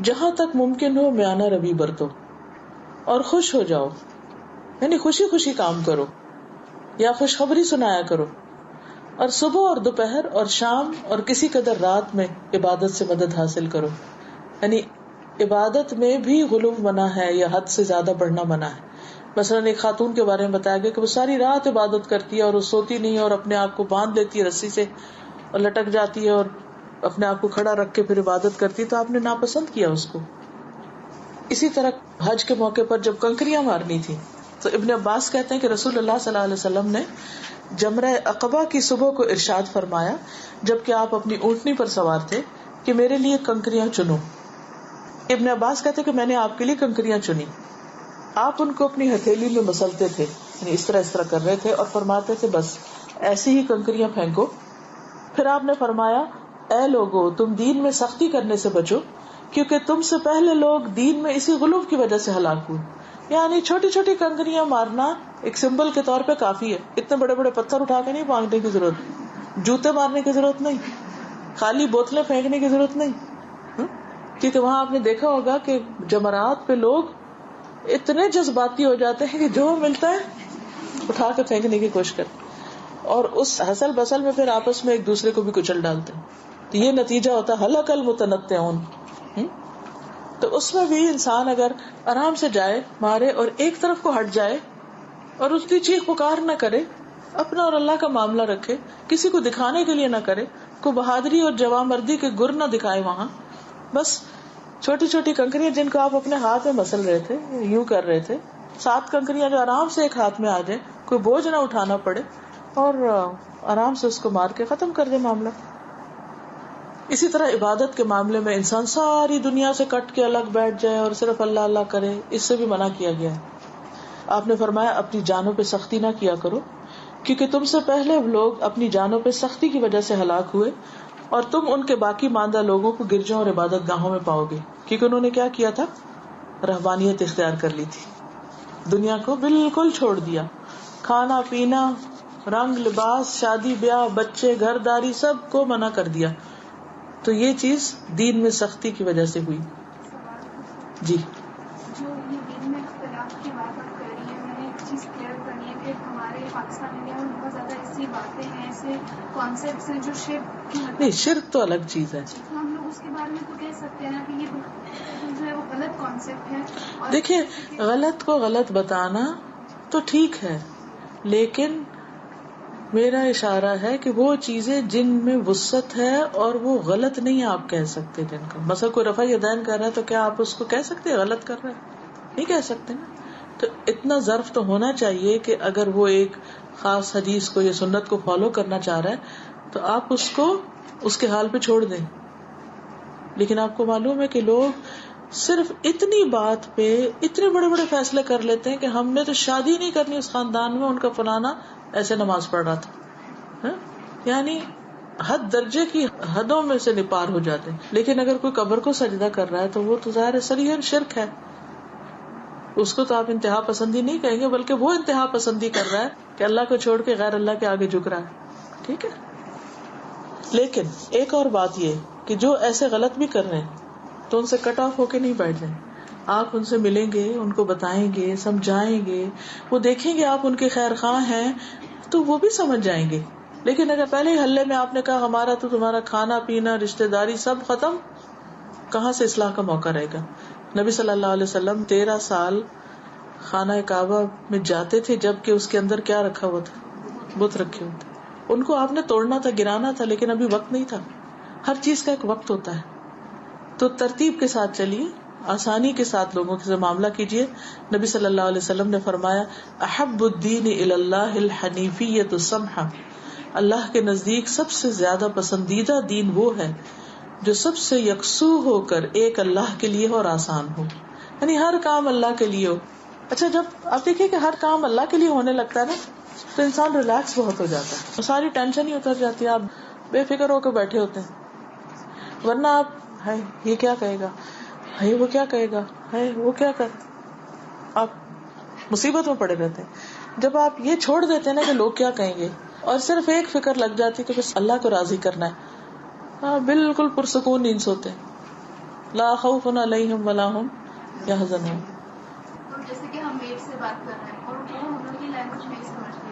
جہاں تک ممکن ہو میانہ روی برتو اور خوش ہو جاؤ، یعنی خوشی خوشی کام کرو یا خوشخبری سنایا کرو. اور صبح اور دوپہر اور شام اور کسی قدر رات میں عبادت سے مدد حاصل کرو. یعنی عبادت میں بھی غلو منع ہے یا حد سے زیادہ بڑھنا منع ہے. مثلاً ایک خاتون کے بارے میں بتایا گیا کہ وہ ساری رات عبادت کرتی ہے اور وہ سوتی نہیں ہے اور اپنے آپ کو باندھ لیتی ہے رسی سے اور لٹک جاتی ہے اور اپنے آپ کو کھڑا رکھ کے پھر عبادت کرتی ہے، تو آپ نے ناپسند کیا اس کو. اسی طرح حج کے موقع پر جب کنکریاں مارنی تھی تو ابن عباس کہتے ہیں کہ رسول اللہ صلی اللہ علیہ وسلم نے جمرہ عقبہ کی صبح کو ارشاد فرمایا جبکہ آپ اپنی اونٹنی پر سوار تھے کہ میرے لیے کنکریاں چنو. ابن عباس کہتے ہیں کہ میں نے آپ کے لیے کنکریاں چنی. آپ ان کو اپنی ہتھیلی میں مسلتے تھے، یعنی اس طرح کر رہے تھے اور فرماتے تھے بس ایسی ہی کنکریاں پھینکو. پھر آپ نے فرمایا اے لوگو تم دین میں سختی کرنے سے بچو کیونکہ تم سے پہلے لوگ دین میں اسی غلوف کی وجہ سے ہلاک ہوئے. یعنی چھوٹی چھوٹی کنکریاں مارنا ایک سمبل کے طور پہ کافی ہے، اتنے بڑے بڑے پتھر اٹھا کے نہیں مانگنے کی ضرورت، جوتے مارنے کی ضرورت نہیں، خالی بوتلیں پھینکنے کی ضرورت نہیں. کیونکہ وہاں آپ نے دیکھا ہوگا کہ جمرات پہ لوگ اتنے جذباتی ہو جاتے ہیں کہ جو ملتا ہے اٹھا کے پھینکنے کی کوشش کرتے اور اس حسل بسل میں پھر آپس میں ایک دوسرے کو بھی کچل ڈالتے ہیں. تو یہ نتیجہ ہوتا ہے ہلاک المتنطعون. تو اس میں بھی انسان اگر آرام سے جائے مارے اور ایک طرف کو ہٹ جائے اور اس کی چیخ پکار نہ کرے، اپنا اور اللہ کا معاملہ رکھے، کسی کو دکھانے کے لیے نہ کرے، کوئی بہادری اور جواں مردی کے گر نہ دکھائے، وہاں بس چھوٹی چھوٹی کنکریاں جن کو آپ اپنے ہاتھ میں مسل رہے تھے، یوں کر رہے تھے، 7 کنکریاں جو آرام سے ایک ہاتھ میں آ جائے، کوئی بوجھ نہ اٹھانا پڑے اور آرام سے اس کو مار کے ختم کر دے معاملہ. اسی طرح عبادت کے معاملے میں انسان ساری دنیا سے کٹ کے الگ بیٹھ جائے اور صرف اللہ اللہ کرے، اس سے بھی منع کیا گیا ہے. آپ نے فرمایا اپنی جانوں پہ سختی نہ کیا کرو کیونکہ تم سے پہلے لوگ اپنی جانوں پہ سختی کی وجہ سے ہلاک ہوئے اور تم ان کے باقی ماندہ لوگوں کو گرجوں اور عبادت گاہوں میں پاؤ گے. کیونکہ انہوں نے کیا کیا تھا؟ رہبانیت اختیار کر لی تھی، دنیا کو بالکل چھوڑ دیا، کھانا پینا، رنگ لباس، شادی بیاہ، بچے، گھر داری سب کو منع کر دیا. تو یہ چیز دین میں سختی کی وجہ سے ہوئی. جی
جو یہ دین میں اختلاف کی بات آپ کر رہی ہیں، میں نے ایک چیز کلیئر کرنی ہے کہ ہمارے پاکستان انڈیا میں بہت زیادہ ایسی باتیں ہیں، ایسے کانسیپٹس ہیں جو شرک کی
نہیں، شرک تو الگ چیز ہے.
تو ہم لوگ اس کے بارے میں تو کہہ سکتے ہیں نا کہ یہ جو ہے وہ غلط کانسیپٹ ہے.
دیکھیے غلط کو غلط بتانا تو ٹھیک ہے، لیکن میرا اشارہ ہے کہ وہ چیزیں جن میں وسعت ہے اور وہ غلط نہیں آپ کہہ سکتے. جن کا مثلا کوئی رفع یدین کر رہا ہے تو کیا آپ اس کو کہہ سکتے ہیں غلط کر رہا ہے؟ نہیں کہہ سکتے نا. تو اتنا ظرف تو ہونا چاہیے کہ اگر وہ ایک خاص حدیث کو یا سنت کو فالو کرنا چاہ رہا ہے تو آپ اس کو اس کے حال پہ چھوڑ دیں. لیکن آپ کو معلوم ہے کہ لوگ صرف اتنی بات پہ اتنے بڑے بڑے فیصلے کر لیتے ہیں کہ ہم نے تو شادی نہیں کرنی اس خاندان میں، ان کا فلانا ایسے نماز پڑھ رہا تھا. یعنی حد درجے کی حدوں میں سے نپار ہو جاتے ہیں. لیکن اگر کوئی قبر کو سجدہ کر رہا ہے تو وہ تو ظاہر صریحاً شرک ہے. اس کو تو آپ انتہا پسندی نہیں کہیں گے، بلکہ وہ انتہا پسندی کر رہا ہے کہ اللہ کو چھوڑ کے غیر اللہ کے آگے جھک رہا ہے. ٹھیک ہے. لیکن ایک اور بات یہ کہ جو ایسے غلط بھی کر رہے ہیں تو ان سے کٹ آف ہو کے نہیں بیٹھ جائیں. آپ ان سے ملیں گے، ان کو بتائیں گے، سمجھائیں گے، وہ دیکھیں گے آپ ان کے خیر خواہ ہیں تو وہ بھی سمجھ جائیں گے. لیکن اگر پہلے ہی حلے میں آپ نے کہا ہمارا تو تمہارا کھانا پینا رشتہ داری سب ختم، کہاں سے اصلاح کا موقع رہے گا؟ نبی صلی اللہ علیہ وسلم 13 سال خانہ کعبہ میں جاتے تھے جبکہ اس کے اندر کیا رکھا ہوا تھا؟ بت رکھے ہوئے تھے. ان کو آپ نے توڑنا تھا، گرانا تھا، لیکن ابھی وقت نہیں تھا. ہر چیز کا ایک وقت ہوتا ہے. تو ترتیب کے ساتھ چلیے، آسانی کے ساتھ لوگوں سے معاملہ کیجیے. نبی صلی اللہ علیہ وسلم نے فرمایا احب الدین الی اللہ الحنیفیۃ السمحہ، اللہ کے نزدیک سب سے زیادہ پسندیدہ دین وہ ہے جو سب سے یکسو ہو کر ایک اللہ کے لیے ہو اور آسان ہو. یعنی ہر کام اللہ کے لیے ہو. اچھا، جب آپ دیکھیں کہ ہر کام اللہ کے لیے ہونے لگتا ہے نا تو انسان ریلیکس بہت ہو جاتا ہے، ساری ٹینشن ہی اتر جاتی ہے، آپ بے فکر ہو کے بیٹھے ہوتے ہیں. ورنہ آپ ہے یہ کیا کہے گا، ہے وہ کیا کہے گا، ہے وہ کیا کر، آپ مصیبت میں پڑے رہتے ہیں. جب آپ یہ چھوڑ دیتے ہیں نا کہ لوگ کیا کہیں گے اور صرف ایک فکر لگ جاتی کہ بس اللہ کو راضی کرنا ہے، ہاں بالکل پرسکون نیند سوتے ہیں. لا خوف علیہم ولا ہم یحزنون.
جیسے کہ ہم میٹ سے بات کر رہے ہیں اور وہ ہم لوگ کی لینگویج نہیں سمجھتے،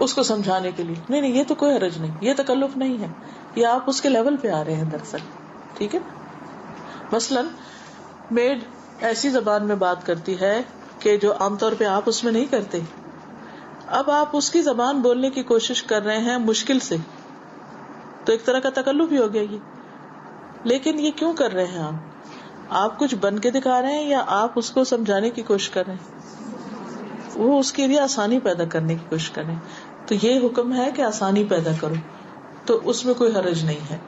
اس کو سمجھانے کے لیے نہیں، یہ تو کوئی حرج نہیں، یہ تکلف نہیں ہے، یہ آپ اس کے لیول پہ آ رہے ہیں دراصل. ٹھیک ہے. مثلاً میڈ ایسی زبان میں بات کرتی ہے کہ جو عام طور پہ آپ اس میں نہیں کرتے. اب آپ اس کی زبان بولنے کی کوشش کر رہے ہیں مشکل سے، تو ایک طرح کا تکلف ہی ہو گیا یہ. لیکن یہ کیوں کر رہے ہیں آپ کچھ بن کے دکھا رہے ہیں یا آپ اس کو سمجھانے کی کوشش کر رہے ہیں؟ وہ اس کے لیے آسانی پیدا کرنے کی کوشش کریں. تو یہ حکم ہے کہ آسانی پیدا کرو، تو اس میں کوئی حرج نہیں ہے.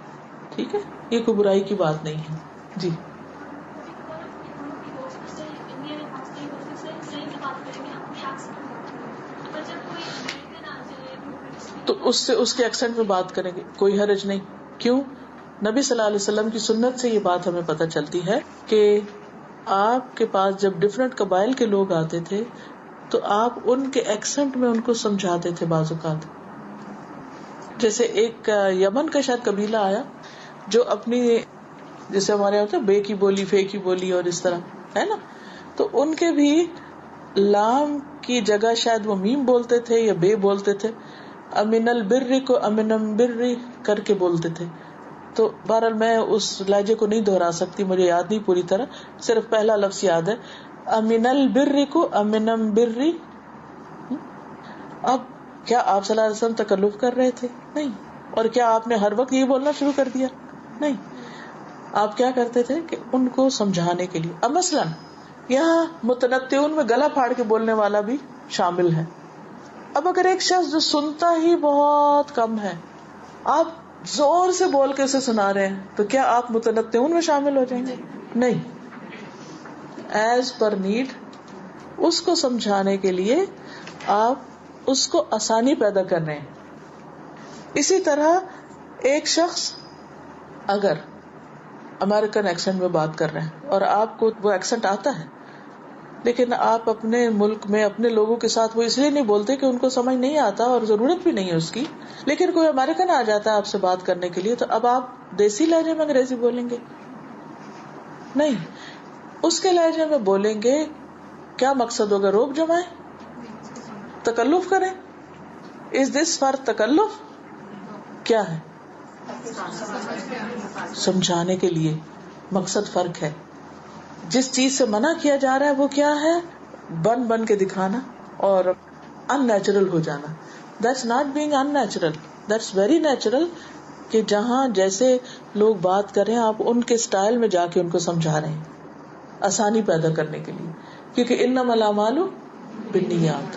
ٹھیک ہے، یہ کوئی برائی کی بات نہیں ہے. جی. تو اس سے اس کے ایکسنٹ میں بات کریں گے، کوئی حرج نہیں. کیوں؟ نبی صلی اللہ علیہ وسلم کی سنت سے یہ بات ہمیں پتہ چلتی ہے کہ آپ کے پاس جب ڈفرینٹ قبائل کے لوگ آتے تھے تو آپ ان کے ایکسنٹ میں ان کو سمجھاتے تھے. بعض اوقات جیسے ایک یمن کا شاید قبیلہ آیا جو اپنی، جیسے ہمارے یہاں ہوتا ہے بے کی بولی، فے کی بولی اور اس طرح ہے نا، تو ان کے بھی لام کی جگہ شاید وہ میم بولتے تھے یا بے بولتے تھے. امن البر کو امنم بر کر کے بولتے تھے. تو بہرحال میں اس لہجے کو نہیں دہرا سکتی، مجھے یاد نہیں پوری طرح، صرف پہلا لفظ یاد ہے، امن البر کو امنم بری. اب کیا آپ صلی اللہ علیہ وسلم تکلف کر رہے تھے؟ نہیں. اور کیا آپ نے ہر وقت یہ بولنا شروع کر دیا؟ نہیں. آپ کیا کرتے تھے کہ ان کو سمجھانے کے لیے. اب مثلاً یہاں متنطعون میں گلا پھاڑ کے بولنے والا بھی شامل ہے. اب اگر ایک شخص جو سنتا ہی بہت کم ہے، آپ زور سے بول کے اسے سنا رہے ہیں، تو کیا آپ متنطعون میں شامل ہو جائیں گے؟ نہیں. ایز پر نیڈ اس کو سمجھانے کے لیے آپ اس کو آسانی پیدا کر رہے ہیں. اسی طرح ایک شخص اگر امریکن ایکسنٹ میں بات کر رہے ہیں اور آپ کو وہ ایکسنٹ آتا ہے، لیکن آپ اپنے ملک میں اپنے لوگوں کے ساتھ وہ اس لیے نہیں بولتے کہ ان کو سمجھ نہیں آتا اور ضرورت بھی نہیں ہے اس کی، لیکن کوئی امریکن آ جاتا ہے آپ سے بات کرنے کے لیے، تو اب آپ دیسی لہجے میں انگریزی بولیں گے؟ نہیں. اس کے لہجے میں بولیں گے. کیا مقصد ہوگا؟ روک جمائیں، تکلف کریں؟ از دس فار تکلف؟ کیا ہے؟ سمجھانے کے لیے. مقصد فرق ہے. جس چیز سے منع کیا جا رہا ہے وہ کیا ہے؟ بن کے دکھانا اور ان نیچرل ہو جانا. That's not being in natural, that's very natural. کہ جہاں جیسے لوگ بات کر رہے ہیں آپ ان کے سٹائل میں جا کے ان کو سمجھا رہے ہیں، آسانی پیدا کرنے کے لیے، کیونکہ انما الاعمال بالنیات.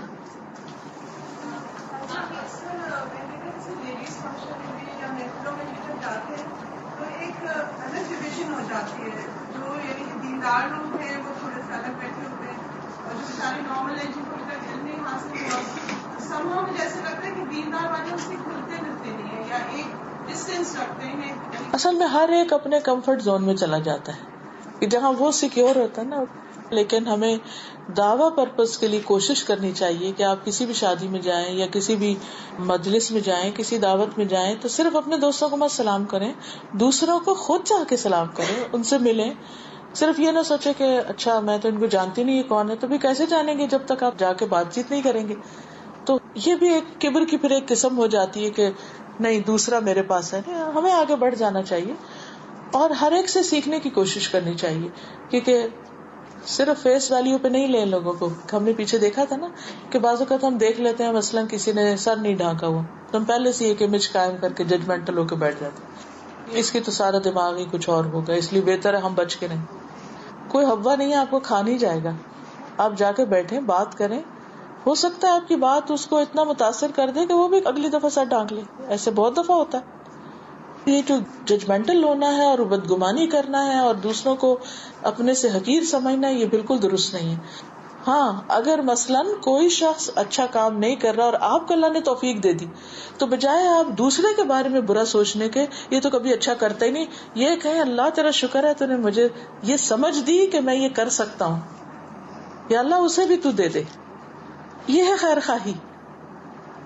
دیندار لوگ ہیں وہ تھوڑے سے الگ بیٹھے ہوتے ہیں، اور جو سارے نارمل ہیں جن کو علم نہیں حاصل ہوا سمجھو مجھے ایسا لگتا ہے کہ دیندار والے اس سے کھلتے ملتے نہیں ہیں یا ایک ڈسٹینس رکھتے ہیں.
اصل میں ہر ایک اپنے کمفرٹ زون میں چلا جاتا ہے کہ جہاں وہ سیکیور ہوتا ہے نا. لیکن ہمیں دعوی پرپز کے لیے کوشش کرنی چاہیے کہ آپ کسی بھی شادی میں جائیں یا کسی بھی مجلس میں جائیں, کسی دعوت میں جائیں تو صرف اپنے دوستوں کو مت سلام کریں, دوسروں کو خود جا کے سلام کریں, ان سے ملیں. صرف یہ نہ سوچے کہ اچھا میں تو ان کو جانتی نہیں, یہ کون ہے, تو بھی کیسے جانیں گے جب تک آپ جا کے بات چیت نہیں کریں گے. تو یہ بھی ایک کبر کی پھر ایک قسم ہو جاتی ہے کہ نہیں دوسرا میرے پاس ہے. ہمیں آگے بڑھ جانا چاہیے اور ہر ایک سے سیکھنے کی کوشش کرنی چاہیے, کیونکہ صرف فیس ویلیو پہ نہیں لیں لوگوں کو. ہم نے پیچھے دیکھا تھا نا کہ بعض اوقات ہم دیکھ لیتے ہیں مثلاً کسی نے سر نہیں ڈھانکا ہوا تو ہم پہلے سے ایک امیج قائم کر کے ججمنٹل ہو کے بیٹھ جاتے ہیں, اس کی تو سارا دماغ ہی کچھ اور ہوگا, اس لیے بہتر ہے ہم بچ کے رہیں. کوئی ہوا نہیں ہے, آپ کو کھا نہیں جائے گا. آپ جا کے بیٹھیں, بات کریں, ہو سکتا ہے آپ کی بات اس کو اتنا متاثر کر دے کہ وہ بھی اگلی دفعہ سر ڈھانک لے. ایسے بہت دفعہ ہوتا ہے. یہ جو ججمنٹل ہونا ہے اور بدگمانی کرنا ہے اور دوسروں کو اپنے سے حقیر سمجھنا ہے, یہ بالکل درست نہیں ہے. ہاں اگر مثلاً کوئی شخص اچھا کام نہیں کر رہا اور آپ کو اللہ نے توفیق دے دی, تو بجائے آپ دوسرے کے بارے میں برا سوچنے کے یہ تو کبھی اچھا کرتا ہی نہیں, یہ کہیں اللہ تیرا شکر ہے تو نے مجھے یہ سمجھ دی کہ میں یہ کر سکتا ہوں, یا اللہ اسے بھی تو دے دے. یہ ہے خیر خواہی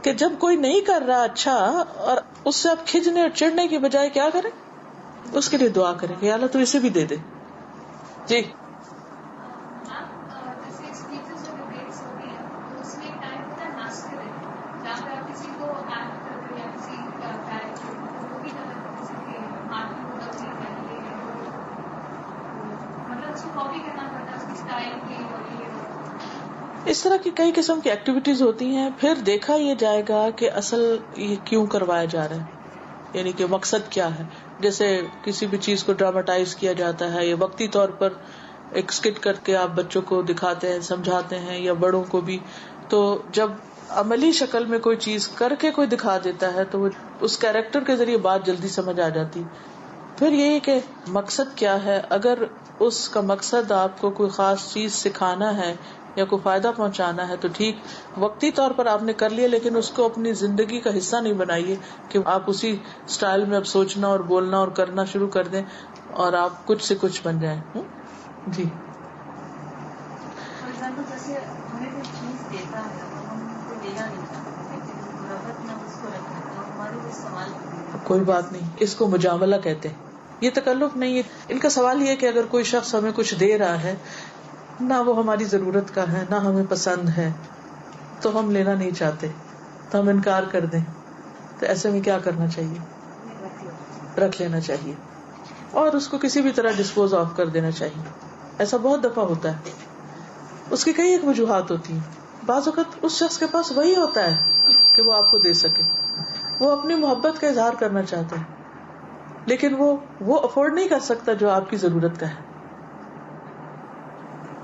کہ جب کوئی نہیں کر رہا اچھا اور اس سے آپ کھنچنے اور چڑھنے کی بجائے کیا کریں, اس کے لیے دعا کریں کہ اللہ تو اسے بھی دے دے. جی اس طرح کی کئی قسم کی ایکٹیویٹیز ہوتی ہیں. پھر دیکھا یہ جائے گا کہ اصل یہ کیوں کروایا جا رہا ہے, یعنی کہ مقصد کیا ہے. جیسے کسی بھی چیز کو ڈراماٹائز کیا جاتا ہے یا وقتی طور پر ایک اسکٹ کر کے آپ بچوں کو دکھاتے ہیں, سمجھاتے ہیں, یا بڑوں کو بھی, تو جب عملی شکل میں کوئی چیز کر کے کوئی دکھا دیتا ہے تو وہ اس کیریکٹر کے ذریعے بات جلدی سمجھ آ جاتی. پھر یہی کہ مقصد کیا ہے. اگر اس کا مقصد آپ کو کوئی خاص چیز سکھانا ہے یا کوئی فائدہ پہنچانا ہے تو ٹھیک, وقتی طور پر آپ نے کر لیا, لیکن اس کو اپنی زندگی کا حصہ نہیں بنائیے کہ آپ اسی سٹائل میں اب سوچنا اور بولنا اور کرنا شروع کر دیں اور آپ کچھ سے کچھ بن جائیں. جی کوئی بات نہیں, اس کو مجاملہ کہتے ہیں, یہ تکلف نہیں ہے. ان کا سوال یہ ہے کہ اگر کوئی شخص ہمیں کچھ دے رہا ہے, نہ وہ ہماری ضرورت کا ہے نہ ہمیں پسند ہے, تو ہم لینا نہیں چاہتے, تو ہم انکار کر دیں, تو ایسے میں کیا کرنا چاہیے؟ رکھ لینا چاہیے اور اس کو کسی بھی طرح ڈسپوز آف کر دینا چاہیے. ایسا بہت دفعہ ہوتا ہے. اس کی کئی ایک وجوہات ہوتی ہیں. بعض اوقات اس شخص کے پاس وہی ہوتا ہے کہ وہ آپ کو دے سکے, وہ اپنی محبت کا اظہار کرنا چاہتا ہے, لیکن وہ افورڈ نہیں کر سکتا جو آپ کی ضرورت کا ہے.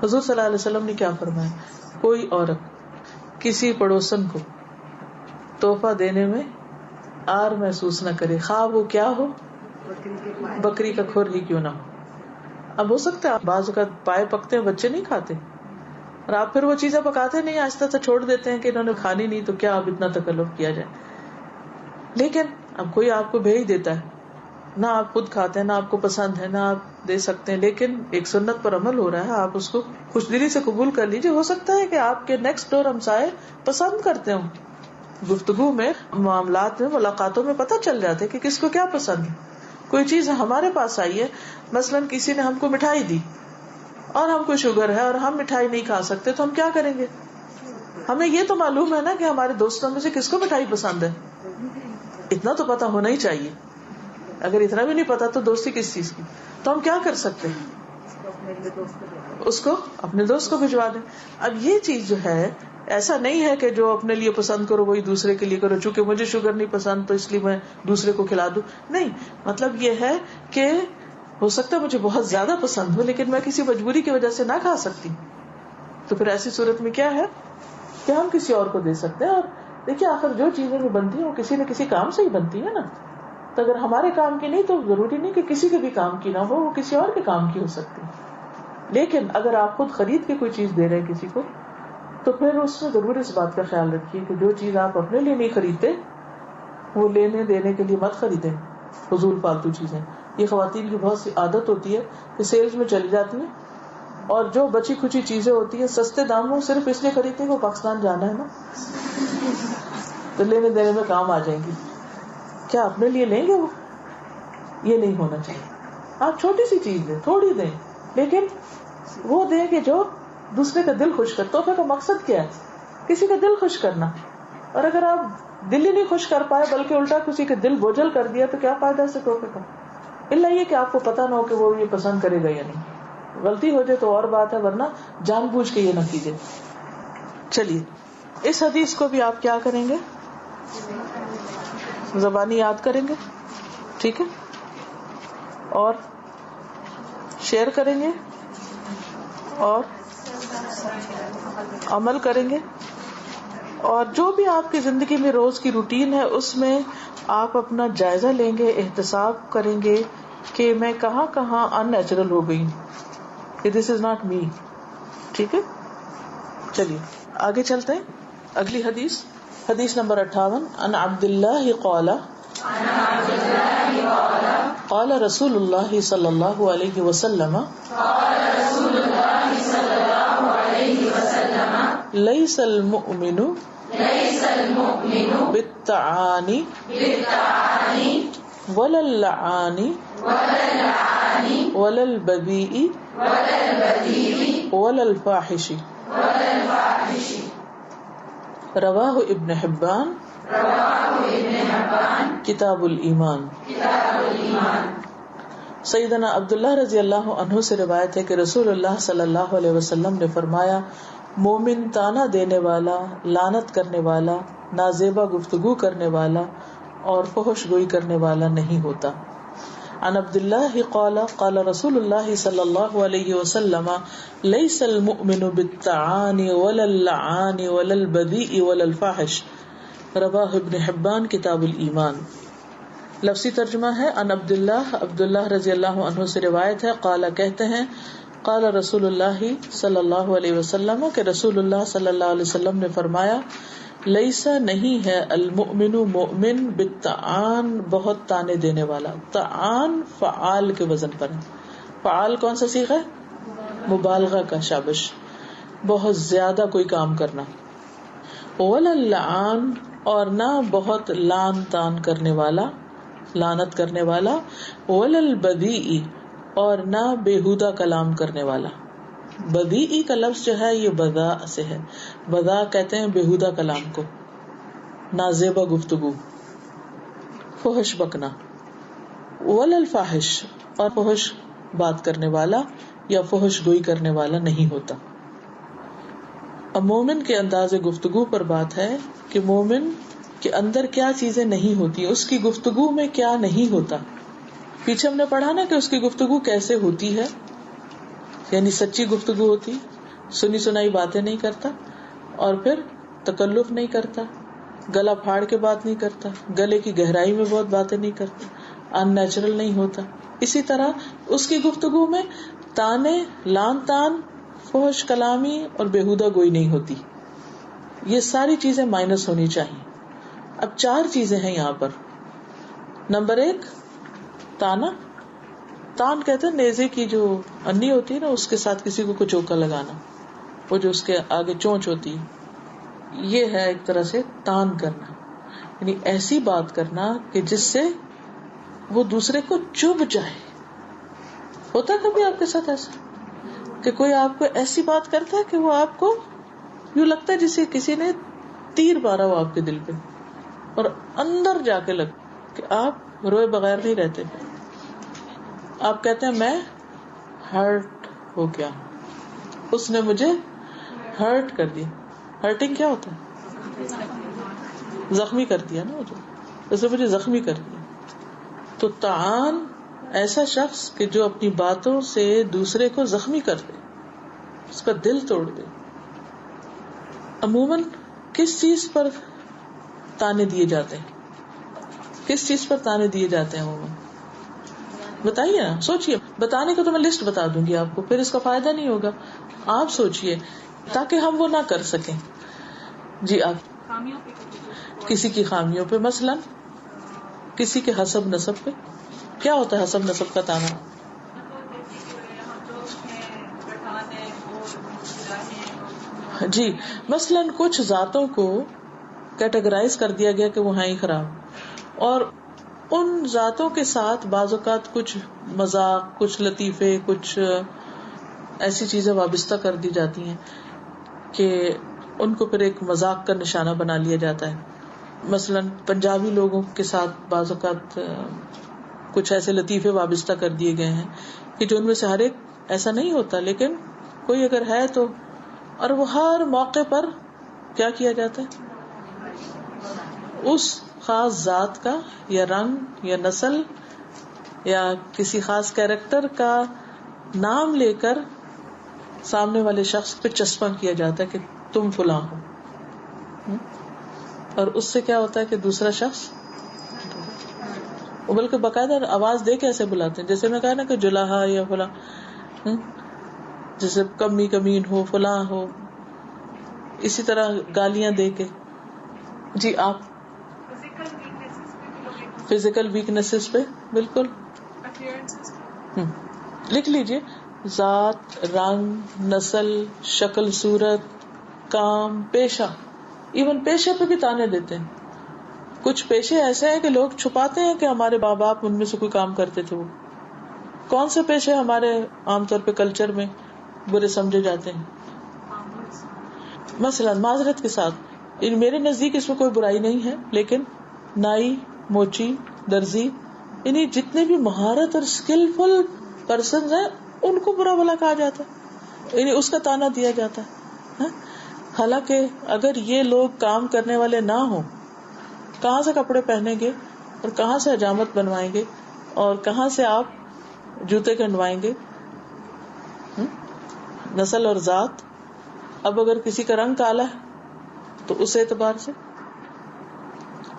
حضور صلی اللہ علیہ وسلم نے کیا فرمایا, کوئی عورت کسی پڑوسن کو تحفہ دینے میں آر محسوس نہ کرے, خواہ وہ کیا ہو, بکری کا کھر ہی کیوں نہ ہو. اب ہو سکتا ہے بعض اوقات پائے پکتے ہیں, بچے نہیں کھاتے, اور آپ پھر وہ چیزیں پکاتے نہیں, آہستہ سے چھوڑ دیتے ہیں کہ انہوں نے کھانی نہیں, تو کیا اب اتنا تکلف کیا جائے. لیکن اب کوئی آپ کو بھیج دیتا ہے, نہ آپ خود کھاتے ہیں, نہ آپ کو پسند ہے, نہ آپ دے سکتے ہیں, لیکن ایک سنت پر عمل ہو رہا ہے, آپ اس کو خوش دلی سے قبول کر لیجیے. ہو سکتا ہے کہ آپ کے نیکسٹ ڈور ہمسائے پسند کرتے ہوں. گفتگو میں, معاملات میں, ملاقاتوں میں پتہ چل جاتا ہے کہ کس کو کیا پسند ہے. کوئی چیز ہمارے پاس آئی ہے, مثلاً کسی نے ہم کو مٹھائی دی اور ہم کو شوگر ہے اور ہم مٹھائی نہیں کھا سکتے, تو ہم کیا کریں گے؟ ہمیں یہ تو معلوم ہے نا کہ ہمارے دوستوں میں سے کس کو مٹھائی پسند ہے, اتنا تو پتا ہونا ہی چاہیے. اگر اتنا بھی نہیں پتا تو دوستی کس چیز کی. تو ہم کیا کر سکتے ہیں؟ اس کو اپنے دوست کو بھجوا دیں. اب یہ چیز جو ہے, ایسا نہیں ہے کہ جو اپنے لیے پسند کرو وہی دوسرے کے لیے کرو, چونکہ مجھے شوگر نہیں پسند تو اس لیے میں دوسرے کو کھلا دوں. نہیں, مطلب یہ ہے کہ ہو سکتا ہے مجھے بہت زیادہ پسند ہو, لیکن میں کسی مجبوری کی وجہ سے نہ کھا سکتی, تو پھر ایسی صورت میں کیا ہے کہ ہم کسی اور کو دے سکتے ہیں. اور دیکھیے آخر جو چیزیں بھی بنتی ہیں وہ کسی نہ کسی کام سے ہی بنتی ہے نا. تو اگر ہمارے کام کی نہیں تو ضروری نہیں کہ کسی کے بھی کام کی نہ ہو, وہ کسی اور کے کام کی ہو سکتی. لیکن اگر آپ خود خرید کے کوئی چیز دے رہے ہیں کسی کو, تو پھر اس میں ضرور اس بات کا خیال رکھیے کہ جو چیز آپ اپنے لیے نہیں خریدتے وہ لینے دینے کے لیے مت خریدیں فضول فالتو چیزیں. یہ خواتین کی بہت سی عادت ہوتی ہے کہ سیلز میں چلی جاتی ہیں اور جو بچی کھچی چیزیں ہوتی ہیں سستے داموں صرف اس لیے خریدتے ہیں کہ وہ پاکستان جانا ہے نا, تو لینے دینے میں کام آ جائیں گی. کیا اپنے لیے لیں گے وہ؟ یہ نہیں ہونا چاہیے. آپ چھوٹی سی چیز دیں, تھوڑی دیں, لیکن وہ دیں کہ جو دوسرے کا دل خوش کر. تحفے کا مقصد کیا ہے؟ کسی کا دل خوش کرنا. اور اگر آپ دل ہی نہیں خوش کر پائے بلکہ الٹا کسی کے دل بوجھل کر دیا تو کیا فائدہ اس تحفے کا؟ اللہ یہ کہ آپ کو پتا نہ ہو کہ وہ یہ پسند کرے گا یا نہیں. غلطی ہو جائے تو اور بات ہے, ورنہ جان بوجھ کے یہ نہ کیجیے. چلیے اس حدیث کو بھی آپ کیا کریں گے؟ زبانی یاد کریں گے, ٹھیک ہے, اور شیئر کریں گے اور عمل کریں گے. اور جو بھی آپ کی زندگی میں روز کی روٹین ہے اس میں آپ اپنا جائزہ لیں گے, احتساب کریں گے کہ میں کہاں کہاں ان نیچرل ہو گئی, کہ دس از ناٹ می. ٹھیک ہے, چلیے آگے چلتے ہیں. اگلی حدیث, حدیث نمبر 58. عن عبد اللہ قال قال رسول اللہ صلی اللہ علیہ وسلم لیس المؤمن بالطعان ولا اللعان ولا البذيء ولا الفاحش. رواہ ابن حبان کتاب الایمان. سیدنا عبداللہ رضی اللہ عنہ سے روایت ہے کہ رسول اللہ صلی اللہ علیہ وسلم نے فرمایا, مومن تانا دینے والا, لعنت کرنے والا, نازیبا گفتگو کرنے والا اور فحش گوئی کرنے والا نہیں ہوتا. عن عبداللہ قال قال رسول اللہ صلی اللہ علیہ وسلم لیس المؤمن بالطعان ولا اللعان ولا البذیء ولا الفاحش. رواہ ابن حبان کتاب الایمان. لفظی ترجمہ ہے عن عبداللہ رضی اللہ عنہ سے روایت ہے, قال کہتے ہیں, قال رسول اللہ صلی اللہ علیہ وسلم کہ رسول اللہ صلی اللہ علیہ وسلم نے فرمایا, لیسا نہیں ہے المؤمن مؤمن بالطعان بہت تانے دینے والا. طعان فعال کے وزن پر ہے. فعال کون سا صیغہ ہے؟ مبالغہ کا. شابش, بہت زیادہ کوئی کام کرنا. ولا اللعان اور نہ بہت لان تان کرنے والا, لعنت کرنے والا. ولا البذیء اور نہ بےہودہ کلام کرنے والا. بدیعی کا لفظ جو ہے یہ بذاء سے ہے. بذاء کہتے ہیں بےہودہ کلام کو, نازیبا گفتگو, فحش بکنا. ولا الفاحش اور فحش بات کرنے والا یا فحش گوئی کرنے والا نہیں ہوتا. اب مومن کے انداز گفتگو پر بات ہے کہ مومن کے اندر کیا چیزیں نہیں ہوتی, اس کی گفتگو میں کیا نہیں ہوتا. پیچھے ہم نے پڑھا نا کہ اس کی گفتگو کیسے ہوتی ہے, یعنی سچی گفتگو ہوتی, سنی سنائی باتیں نہیں کرتا, اور پھر تکلف نہیں کرتا, گلا پھاڑ کے بات نہیں کرتا, گلے کی گہرائی میں بہت باتیں نہیں کرتا, ان نیچرل نہیں ہوتا. اسی طرح اس کی گفتگو میں تانے, لان تان, فحش کلامی اور بےہودہ گوئی نہیں ہوتی. یہ ساری چیزیں مائنس ہونی چاہیے. اب 4 چیزیں ہیں یہاں پر. نمبر 1 تانا. تان کہتے ہیں نیزے کی جو انی ہوتی ہے نا, اس کے ساتھ کسی کو چوکا لگانا, وہ جو اس کے آگے چونچ ہوتی ہے, یہ ہے ایک طرح سے تان کرنا. یعنی ایسی بات کرنا کہ جس سے وہ دوسرے کو چبھ جائے. ہوتا ہے کبھی آپ کے ساتھ ایسا کہ کوئی آپ کو ایسی بات کرتا ہے کہ وہ آپ کو یوں لگتا ہے جسے کسی نے تیر مارا ہو آپ کے دل پہ, اور اندر جا کے لگ کہ آپ روئے بغیر نہیں رہتے. آپ کہتے ہیں میں ہرٹ ہو گیا, اس نے مجھے ہرٹ کر دیا. ہرٹنگ کیا ہوتا ہے؟ زخمی کر دیا نا, اس نے مجھے زخمی کر دیا. تو طعان ایسا شخص کہ جو اپنی باتوں سے دوسرے کو زخمی کر دے, اس کا دل توڑ دے. عموماً کس چیز پر تانے دیے جاتے ہیں؟ کس چیز پر تانے دیے جاتے ہیں عموماً؟ بتائیے نا, سوچئے. بتانے کو تو میں لسٹ بتا دوں گی آپ کو, پھر اس کا فائدہ نہیں ہوگا. آپ سوچئے تاکہ ہم وہ نہ کر سکیں. جی آپ
خامیوں پہ
کسی کی خامیوں پہ، مثلاً کسی کے حسب نسب پہ. کیا ہوتا ہے حسب نسب کا تانا؟ جی مثلاً کچھ ذاتوں کو کیٹیگرائز کر دیا گیا کہ وہ ہیں ہی خراب، اور ان ذاتوں کے ساتھ بعض اوقات کچھ مذاق، کچھ لطیفے، کچھ ایسی چیزیں وابستہ کر دی جاتی ہیں کہ ان کو پھر ایک مذاق کا نشانہ بنا لیا جاتا ہے. مثلاً پنجابی لوگوں کے ساتھ بعض اوقات کچھ ایسے لطیفے وابستہ کر دیے گئے ہیں کہ جو ان میں سے ہر ایک ایسا نہیں ہوتا، لیکن کوئی اگر ہے تو، اور وہ ہر موقع پر کیا کیا جاتا ہے، اس خاص ذات کا یا رنگ یا نسل یا کسی خاص کیریکٹر کا نام لے کر سامنے والے شخص پہ چسپاں کیا جاتا ہے کہ تم فلاں ہو. اور اس سے کیا ہوتا ہے کہ دوسرا شخص، بلکہ باقاعدہ آواز دے کے ایسے بلاتے ہیں، جیسے میں کہا نا کہ جلاحا یا فلاں، جیسے کمی کمین ہو، فلاں ہو، اسی طرح گالیاں دے کے. جی آپ فزیکل ویکنیسز پہ بالکل لکھ لیجئے، ذات، رنگ، نسل، شکل صورت، کام، پیشہ. ایون پیشے پہ بھی تانے دیتے ہیں. کچھ پیشے ایسے ہیں کہ لوگ چھپاتے ہیں کہ ہمارے ماں باپ ان میں سے کوئی کام کرتے تھے. وہ کون سے پیشے ہمارے عام طور پہ کلچر میں برے سمجھے جاتے ہیں؟ مثلا معذرت کے ساتھ، میرے نزدیک اس میں کوئی برائی نہیں ہے، لیکن نائی، موچی، درزی، یعنی جتنے بھی مہارت اور اسکلفل پرسنز ہیں ان کو برا بھلا کہا جاتا ہے، یعنی اس کا تانا دیا جاتا ہے. حالانکہ اگر یہ لوگ کام کرنے والے نہ ہوں، کہاں سے کپڑے پہنیں گے اور کہاں سے حجامت بنوائیں گے اور کہاں سے آپ جوتے کھنڈوائیں گے؟ نسل اور ذات. اب اگر کسی کا رنگ کالا ہے تو اس اعتبار سے،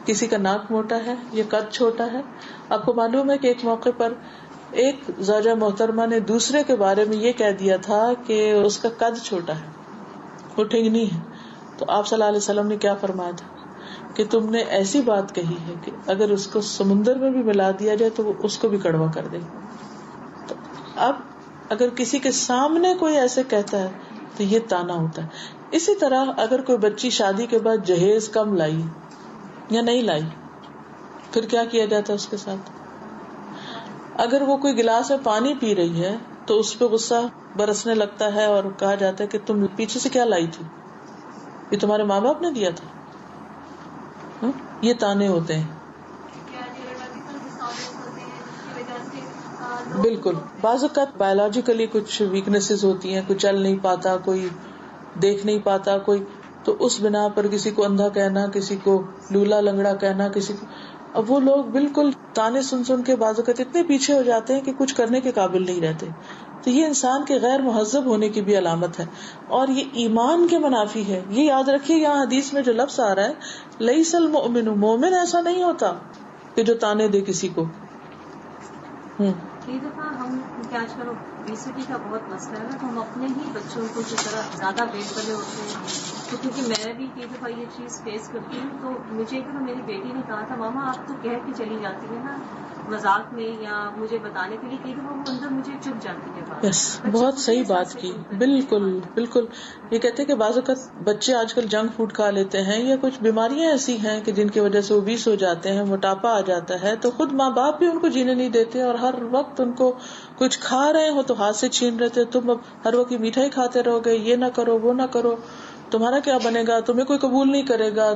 کسی کا ناک موٹا ہے یا قد چھوٹا ہے. آپ کو معلوم ہے کہ ایک موقع پر ایک زوجہ محترمہ نے دوسرے کے بارے میں یہ کہہ دیا تھا کہ اس کا قد چھوٹا ہے، وہ ٹھنگنی ہے. تو آپ صلی اللہ علیہ وسلم نے کیا فرمایا تھا کہ تم نے ایسی بات کہی ہے کہ اگر اس کو سمندر میں بھی ملا دیا جائے تو وہ اس کو بھی کڑوا کر دے. تو اب اگر کسی کے سامنے کوئی ایسے کہتا ہے تو یہ تانا ہوتا ہے. اسی طرح اگر کوئی بچی شادی کے بعد جہیز کم لائی یا نہیں لائی، پھر کیا کیا جاتا ہے اس کے ساتھ؟ اگر وہ کوئی گلاس میں پانی پی رہی ہے تو اس پہ غصہ برسنے لگتا ہے اور کہا جاتا ہے کہ تم پیچھے سے کیا لائی تھی، یہ تمہارے ماں باپ نے دیا تھا. یہ تانے ہوتے ہیں. بالکل. بعض اوقات بایولوجیکلی کچھ ویکنیسز ہوتی ہیں، کوئی چل نہیں پاتا، کوئی دیکھ نہیں پاتا، کوئی، تو اس بنا پر کسی کو اندھا کہنا، کسی کو لولا لنگڑا کہنا، کسی کو، اب وہ لوگ بالکل تانے سن سن کے بعض اوقات اتنے پیچھے ہو جاتے ہیں کہ کچھ کرنے کے قابل نہیں رہتے. تو یہ انسان کے غیر مہذب ہونے کی بھی علامت ہے، اور یہ ایمان کے منافی ہے. یہ یاد رکھیے، یہاں حدیث میں جو لفظ آ رہا ہے لیس المؤمن، مومن ایسا نہیں ہوتا کہ جو تانے دے کسی کو.
کئی دفعہ ہم کیا آج کل اوبیسٹی کا بہت مسئلہ ہے نا، تو ہم اپنے ہی بچوں کو کی طرح زیادہ ویٹ والے ہوتے ہیں. تو کیونکہ میں بھی کئی دفعہ یہ چیز فیس کرتی ہوں، تو مجھے ایک دفعہ میری بیٹی نے کہا تھا، ماما آپ تو کہہ کے چلی جاتی ہے نا مذاق میں یا مجھے بتانے کے لیے، کئی دفعہ وہ اندر مجھے چپ جاتی ہے بات.
یس، بہت صحیح بات کی. بالکل بالکل. یہ کہتے ہیں کہ بعض اوقات بچے آج کل جنک فوڈ کھا لیتے ہیں یا کچھ بیماریاں ایسی ہیں کہ جن کی وجہ سے اوبیس ہو جاتے ہیں، موٹاپا آ جاتا ہے، تو خود ماں باپ بھی ان کو جینے نہیں دیتے اور ہر وقت ان کو کچھ کھا رہے ہو تو ہاتھ سے چھین رہے تھے. تم اب ہر وقت مٹھائی کھاتے رہو گے، یہ نہ کرو وہ نہ کرو، تمہارا کیا بنے گا، تمہیں کوئی قبول نہیں کرے گا،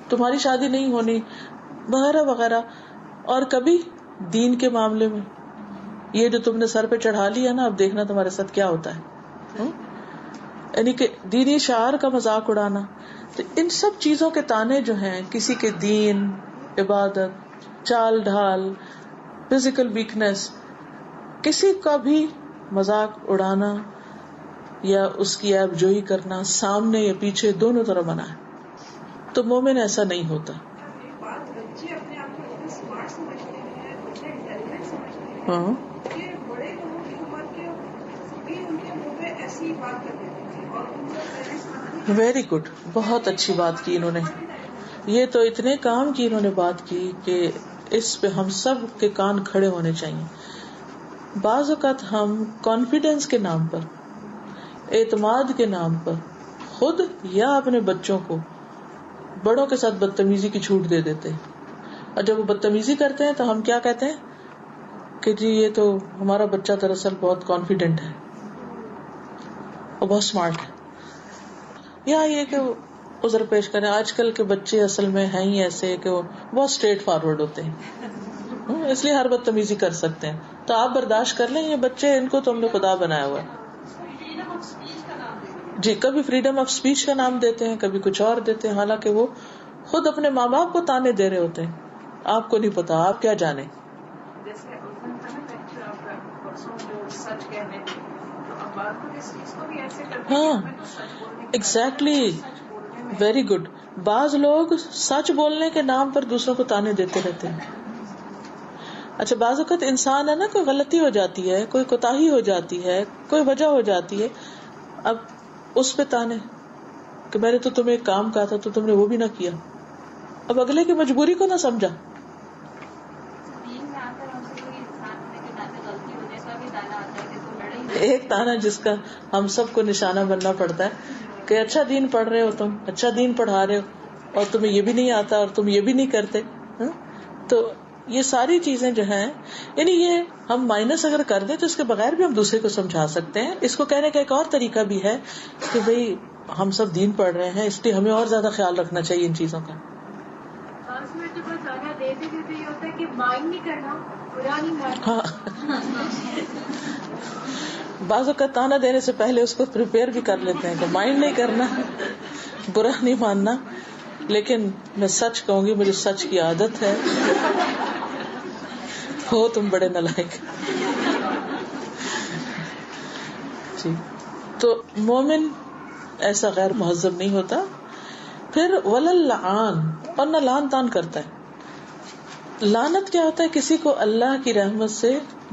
تمہاری شادی نہیں ہونی، وغیرہ وغیرہ. اور کبھی دین کے معاملے میں یہ جو تم نے سر پہ چڑھا لیا نا، اب دیکھنا تمہارے ساتھ کیا ہوتا ہے. یعنی کہ دینی شعار کا مذاق اڑانا. تو ان سب چیزوں کے تانے جو ہیں، کسی کے دین، عبادت، چال ڈھال، فزیکل ویکنیس، کسی کا بھی مذاق اڑانا یا اس کی عیب جوئی کرنا سامنے یا پیچھے دونوں طرح منع ہے. تو مومن ایسا نہیں ہوتا.
بچے اپنے آپ کو اتنے اسمارٹ سمجھتے ہیں، اتنے انٹیلیجنٹ سمجھتے ہیں
ہاں
کہ بڑے لوگوں کی عمر کے بھی ان کے منہ پہ
ایسی بات کر دیتے تھے اور ان کا پیرنٹس
ویری گڈ، بہت اچھی بات کی انہوں نے. یہ تو اتنے کام کی انہوں نے بات کی کہ اس پہ ہم سب کے کان کھڑے ہونے چاہیے. بعض اوقات ہم کانفیڈینس کے نام پر، اعتماد کے نام پر خود یا اپنے بچوں کو بڑوں کے ساتھ بدتمیزی کی چھوٹ دے دیتے ہیں. اور جب وہ بدتمیزی کرتے ہیں تو ہم کیا کہتے ہیں کہ جی یہ تو ہمارا بچہ دراصل بہت کانفیڈنٹ ہے اور بہت اسمارٹ ہے. یا یہ کہ وہ عذر پیش کریں. آج کل کے بچے اصل میں ہیں ہی ایسے کہ وہ بہت اسٹریٹ فارورڈ ہوتے ہیں، اس لیے ہر بدتمیزی کر سکتے ہیں. تو آپ برداشت کر لیں، یہ بچے ان کو تو ہم نے خدا بنایا ہوا ہے. جی، کبھی فریڈم آف اسپیچ کا نام دیتے ہیں، کبھی کچھ اور دیتے ہیں، حالانکہ وہ خود اپنے ماں باپ کو تانے دے رہے ہوتے ہیں. آپ کو نہیں پتا، آپ کیا جانے.
جیسے پرسوں جو سچ کہنے تھے تو اب بات کو اس چیز کو بھی ایسے کرتے ہیں.
ہاں ایگزیکٹلی، ویری گڈ. بعض لوگ سچ بولنے کے نام پر دوسروں کو تانے دیتے رہتے ہیں. اچھا، بعض اوقات انسان ہے نا، کوئی غلطی ہو جاتی ہے، کوئی کوتاہی ہو جاتی ہے، کوئی وجہ ہو جاتی ہے، اب اس پہ تانے کہ میں نے تو تمہیں ایک کام کہا تھا تو تم نے وہ بھی نہ کیا. اب اگلے کی مجبوری کو نہ سمجھا. ایک تانا جس کا ہم سب کو نشانہ بننا پڑتا ہے کہ اچھا دین پڑھ رہے ہو تم، اچھا دین پڑھا رہے ہو اور تمہیں یہ بھی نہیں آتا اور تم یہ بھی نہیں کرتے. تو یہ ساری چیزیں جو ہیں، یعنی یہ ہم مائنس اگر کر دیں تو اس کے بغیر بھی ہم دوسرے کو سمجھا سکتے ہیں. اس کو کہنے کا ایک اور طریقہ بھی ہے کہ بھئی ہم سب دین پڑھ رہے ہیں، اس لیے ہمیں اور زیادہ خیال رکھنا چاہیے ان چیزوں کا. ہاں، بعض اوقات تانا دینے سے پہلے اس کو پریپیئر بھی کر لیتے ہیں کہ مائنڈ نہیں کرنا، برا نہیں ماننا، لیکن میں سچ کہوں گی، مجھے سچ کی عادت ہے. ہو تم بڑے نالائق. جی، تو مومن ایسا غیر مہذب نہیں ہوتا. پھر وللعان، اور نہ لان تان کرتا ہے. لعنت کیا ہوتا ہے؟ کسی کو اللہ کی رحمت سے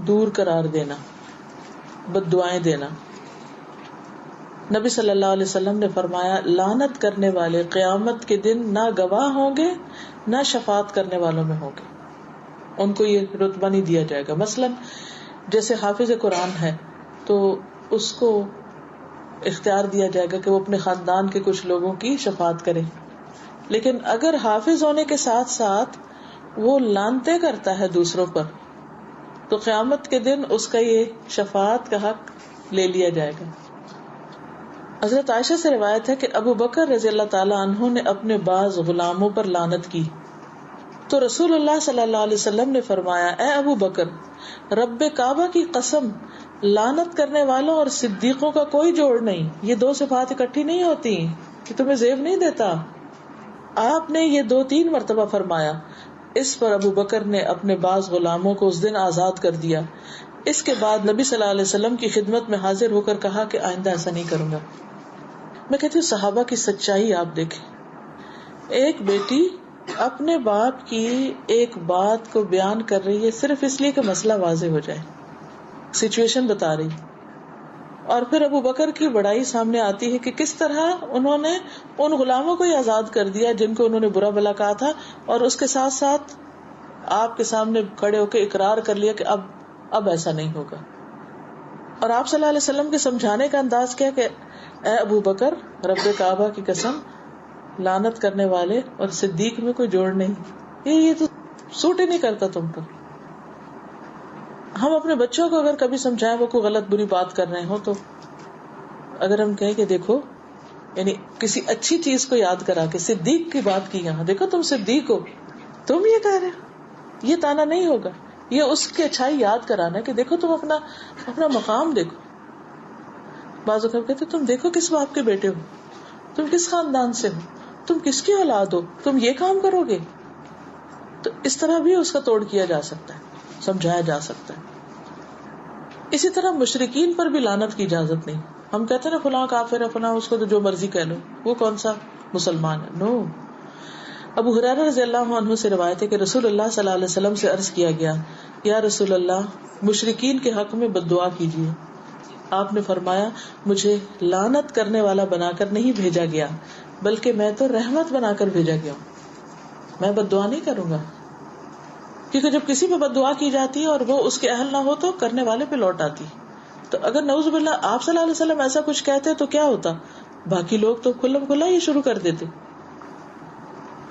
دور قرار دینا، بد دعائیں دینا. نبی صلی اللہ علیہ وسلم نے فرمایا لعنت کرنے والے قیامت کے دن نہ گواہ ہوں گے نہ شفاعت کرنے والوں میں ہوں گے. ان کو یہ رتبہ نہیں دیا جائے گا. مثلا جیسے حافظ قرآن ہے تو اس کو اختیار دیا جائے گا کہ وہ اپنے خاندان کے کچھ لوگوں کی شفاعت کرے. لیکن اگر حافظ ہونے کے ساتھ ساتھ وہ لانتے کرتا ہے دوسروں پر تو قیامت کے دن اس کا یہ شفاعت کا حق لے لیا جائے گا. حضرت عائشہ سے روایت ہے کہ ابو بکر رضی اللہ تعالیٰ عنہ نے اپنے بعض غلاموں پر لعنت کی تو رسول اللہ صلی اللہ علیہ وسلم نے فرمایا، اے ابو بکر، رب کعبہ کی قسم، لعنت کرنے والوں اور صدیقوں کا کوئی جوڑ نہیں. یہ دو صفات اکٹھی نہیں ہوتی، کہ تمہیں زیب نہیں دیتا. آپ نے یہ 2-3 مرتبہ فرمایا. اس پر ابو بکر نے اپنے بعض غلاموں کو اس دن آزاد کر دیا. اس کے بعد نبی صلی اللہ علیہ وسلم کی خدمت میں حاضر ہو کر کہا کہ آئندہ ایسا نہیں کروں گا. میں کہتی ہوں صحابہ کی سچائی آپ دیکھیں. ایک بیٹی اپنے باپ کی ایک بات کو بیان کر رہی ہے صرف اس لیے کہ مسئلہ واضح ہو جائے، سچویشن بتا رہی، اور پھر ابو بکر کی بڑائی سامنے آتی ہے کہ کس طرح انہوں نے ان غلاموں کو ہی آزاد کر دیا جن کو انہوں نے برا بھلا کہا تھا، اور اس کے ساتھ ساتھ آپ کے سامنے کھڑے ہو کے اقرار کر لیا کہ اب ایسا نہیں ہوگا. اور آپ صلی اللہ علیہ وسلم کے سمجھانے کا انداز کیا کہ اے ابو بکر، رب کعبہ کی قسم، لعنت کرنے والے اور صدیق میں کوئی جوڑ نہیں. یہ تو سوٹ ہی نہیں کرتا تم پر. ہم اپنے بچوں کو اگر کبھی سمجھائیں وہ کوئی غلط بری بات کر رہے ہو تو اگر ہم کہیں کہ دیکھو، یعنی کسی اچھی چیز کو یاد کرا کے صدیق کی بات کی، یہاں دیکھو تم صدیق ہو، تم یہ کہہ رہے ہو، یہ تانا نہیں ہوگا. یہ اس کی اچھائی یاد کرانا کہ دیکھو تم اپنا مقام دیکھو. بعض اوقات کہتے تم دیکھو کس باپ کے بیٹے ہو، تم کس خاندان سے ہو، تم کس کی اولاد ہو، تم یہ کام کرو گے. تو اس طرح بھی اس کا توڑ کیا جا سکتا ہے، سمجھایا جا سکتا ہے. اسی طرح مشرکین پر بھی لعنت کی اجازت نہیں. ہم کہتے ہیں نا فلاں کافر ہے، فلاں، اس کو تو جو مرضی کہہ لو، وہ کون سا مسلمان ہے. نو. ابو ہریرہ رضی اللہ عنہ سے روایت ہے کہ رسول اللہ صلی اللہ علیہ وسلم سے عرض کیا گیا، یا رسول اللہ، مشرکین کے حق میں بد دعا کیجیے. آپ نے فرمایا مجھے لعنت کرنے والا بنا کر نہیں بھیجا گیا بلکہ میں تو رحمت بنا کر بھیجا گیا ہوں. میں بد دعا نہیں کروں گا, کیونکہ جب کسی پہ بد دعا کی جاتی ہے اور وہ اس کے اہل نہ ہو تو کرنے والے پہ لوٹ آتی. تو اگر نعوذ باللہ آپ صلی اللہ علیہ وسلم ایسا کچھ کہتے تو کیا ہوتا, باقی لوگ تو کھلم کھلا یہ شروع کر دیتے.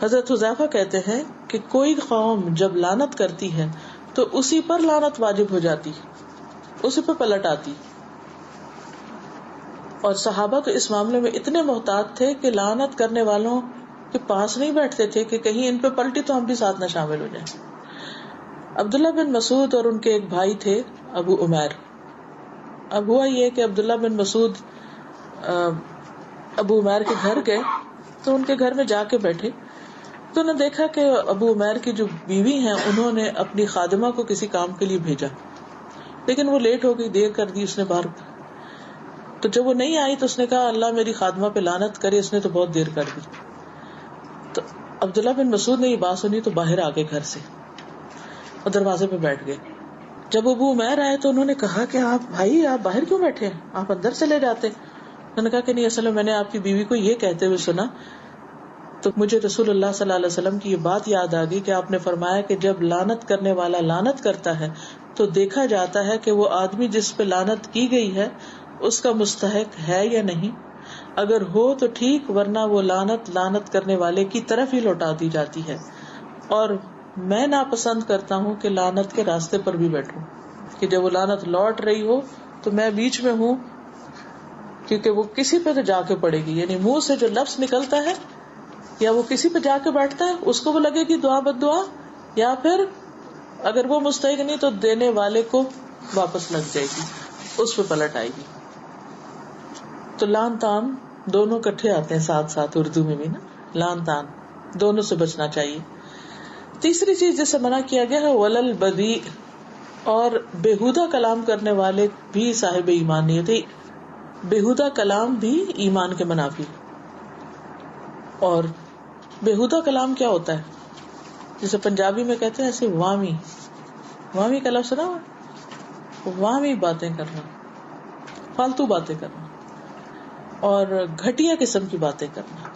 حضرت حذیفہ کہتے ہیں کہ کوئی قوم جب لعنت کرتی ہے تو اسی پر لعنت واجب ہو جاتی, اسی پہ پلٹ آتی. اور صحابہ تو اس معاملے میں اتنے محتاط تھے کہ لعنت کرنے والوں کے پاس نہیں بیٹھتے تھے کہ کہیں ان پہ پلٹی تو ہم بھی ساتھ نہ شامل ہو جائیں. عبداللہ بن مسعود اور ان کے ایک بھائی تھے ابو عمیر. اب ہوا یہ کہ عبداللہ بن مسعود ابو عمیر کے گھر گئے تو ان کے گھر میں جا کے بیٹھے تو انہوں نے دیکھا کہ ابو عمیر کی جو بیوی ہیں انہوں نے اپنی خادمہ کو کسی کام کے لیے بھیجا, لیکن وہ لیٹ ہو گئی, دیر کر دی اس نے باہر. تو جب وہ نہیں آئی تو اس نے کہا اللہ میری خادمہ پہ لعنت کرے, اس نے تو بہت دیر کر دی. تو عبداللہ بن مسعود نے یہ بات سنی تو باہر آ گئے گھر سے اور دروازے پہ بیٹھ گئے. جب ابو عمیر آئے تو انہوں نے کہا کہ آپ بھائی آپ باہر کیوں بیٹھے ہیں, آپ اندر چلے جاتے. انہوں نے کہا کہ نہیں, اصل میں نے آپ کی بیوی کو یہ کہتے ہوئے سنا تو مجھے رسول اللہ صلی اللہ علیہ وسلم کی یہ بات یاد آ گئی کہ آپ نے فرمایا کہ جب لعنت کرنے والا لعنت کرتا ہے تو دیکھا جاتا ہے کہ وہ آدمی جس پہ لعنت کی گئی ہے اس کا مستحق ہے یا نہیں. اگر ہو تو ٹھیک, ورنہ وہ لعنت کرنے والے کی طرف ہی لوٹا دی جاتی ہے. اور میں ناپسند کرتا ہوں کہ لعنت کے راستے پر بھی بیٹھوں, کہ جب وہ لعنت لوٹ رہی ہو تو میں بیچ میں ہوں, کیونکہ وہ کسی پہ تو جا کے پڑے گی. یعنی منہ سے جو لفظ نکلتا ہے یا وہ کسی پہ جا کے بیٹھتا ہے اس کو وہ لگے گی دعا بد دعا, یا پھر اگر وہ مستحق نہیں تو دینے والے کو واپس لگ جائے گی, اس پہ پلٹ آئے گی. تو لان تان دونوں کٹھے آتے ہیں ساتھ ساتھ, اردو میں بھی نا لان تان دونوں سے بچنا چاہیے. تیسری چیز جسے منع کیا گیا ہے ولل بدی, اور بےہودہ کلام کرنے والے بھی صاحب ایمان نہیں ہوتے. بےہودہ کلام بھی ایمان کے منافی. اور بےہودہ کلام کیا ہوتا ہے, جسے پنجابی میں کہتے ہیں ایسے وامی کا لفظ سنا, وامی باتیں کرنا, فالتو باتیں کرنا اور گھٹیا قسم کی باتیں کرنا,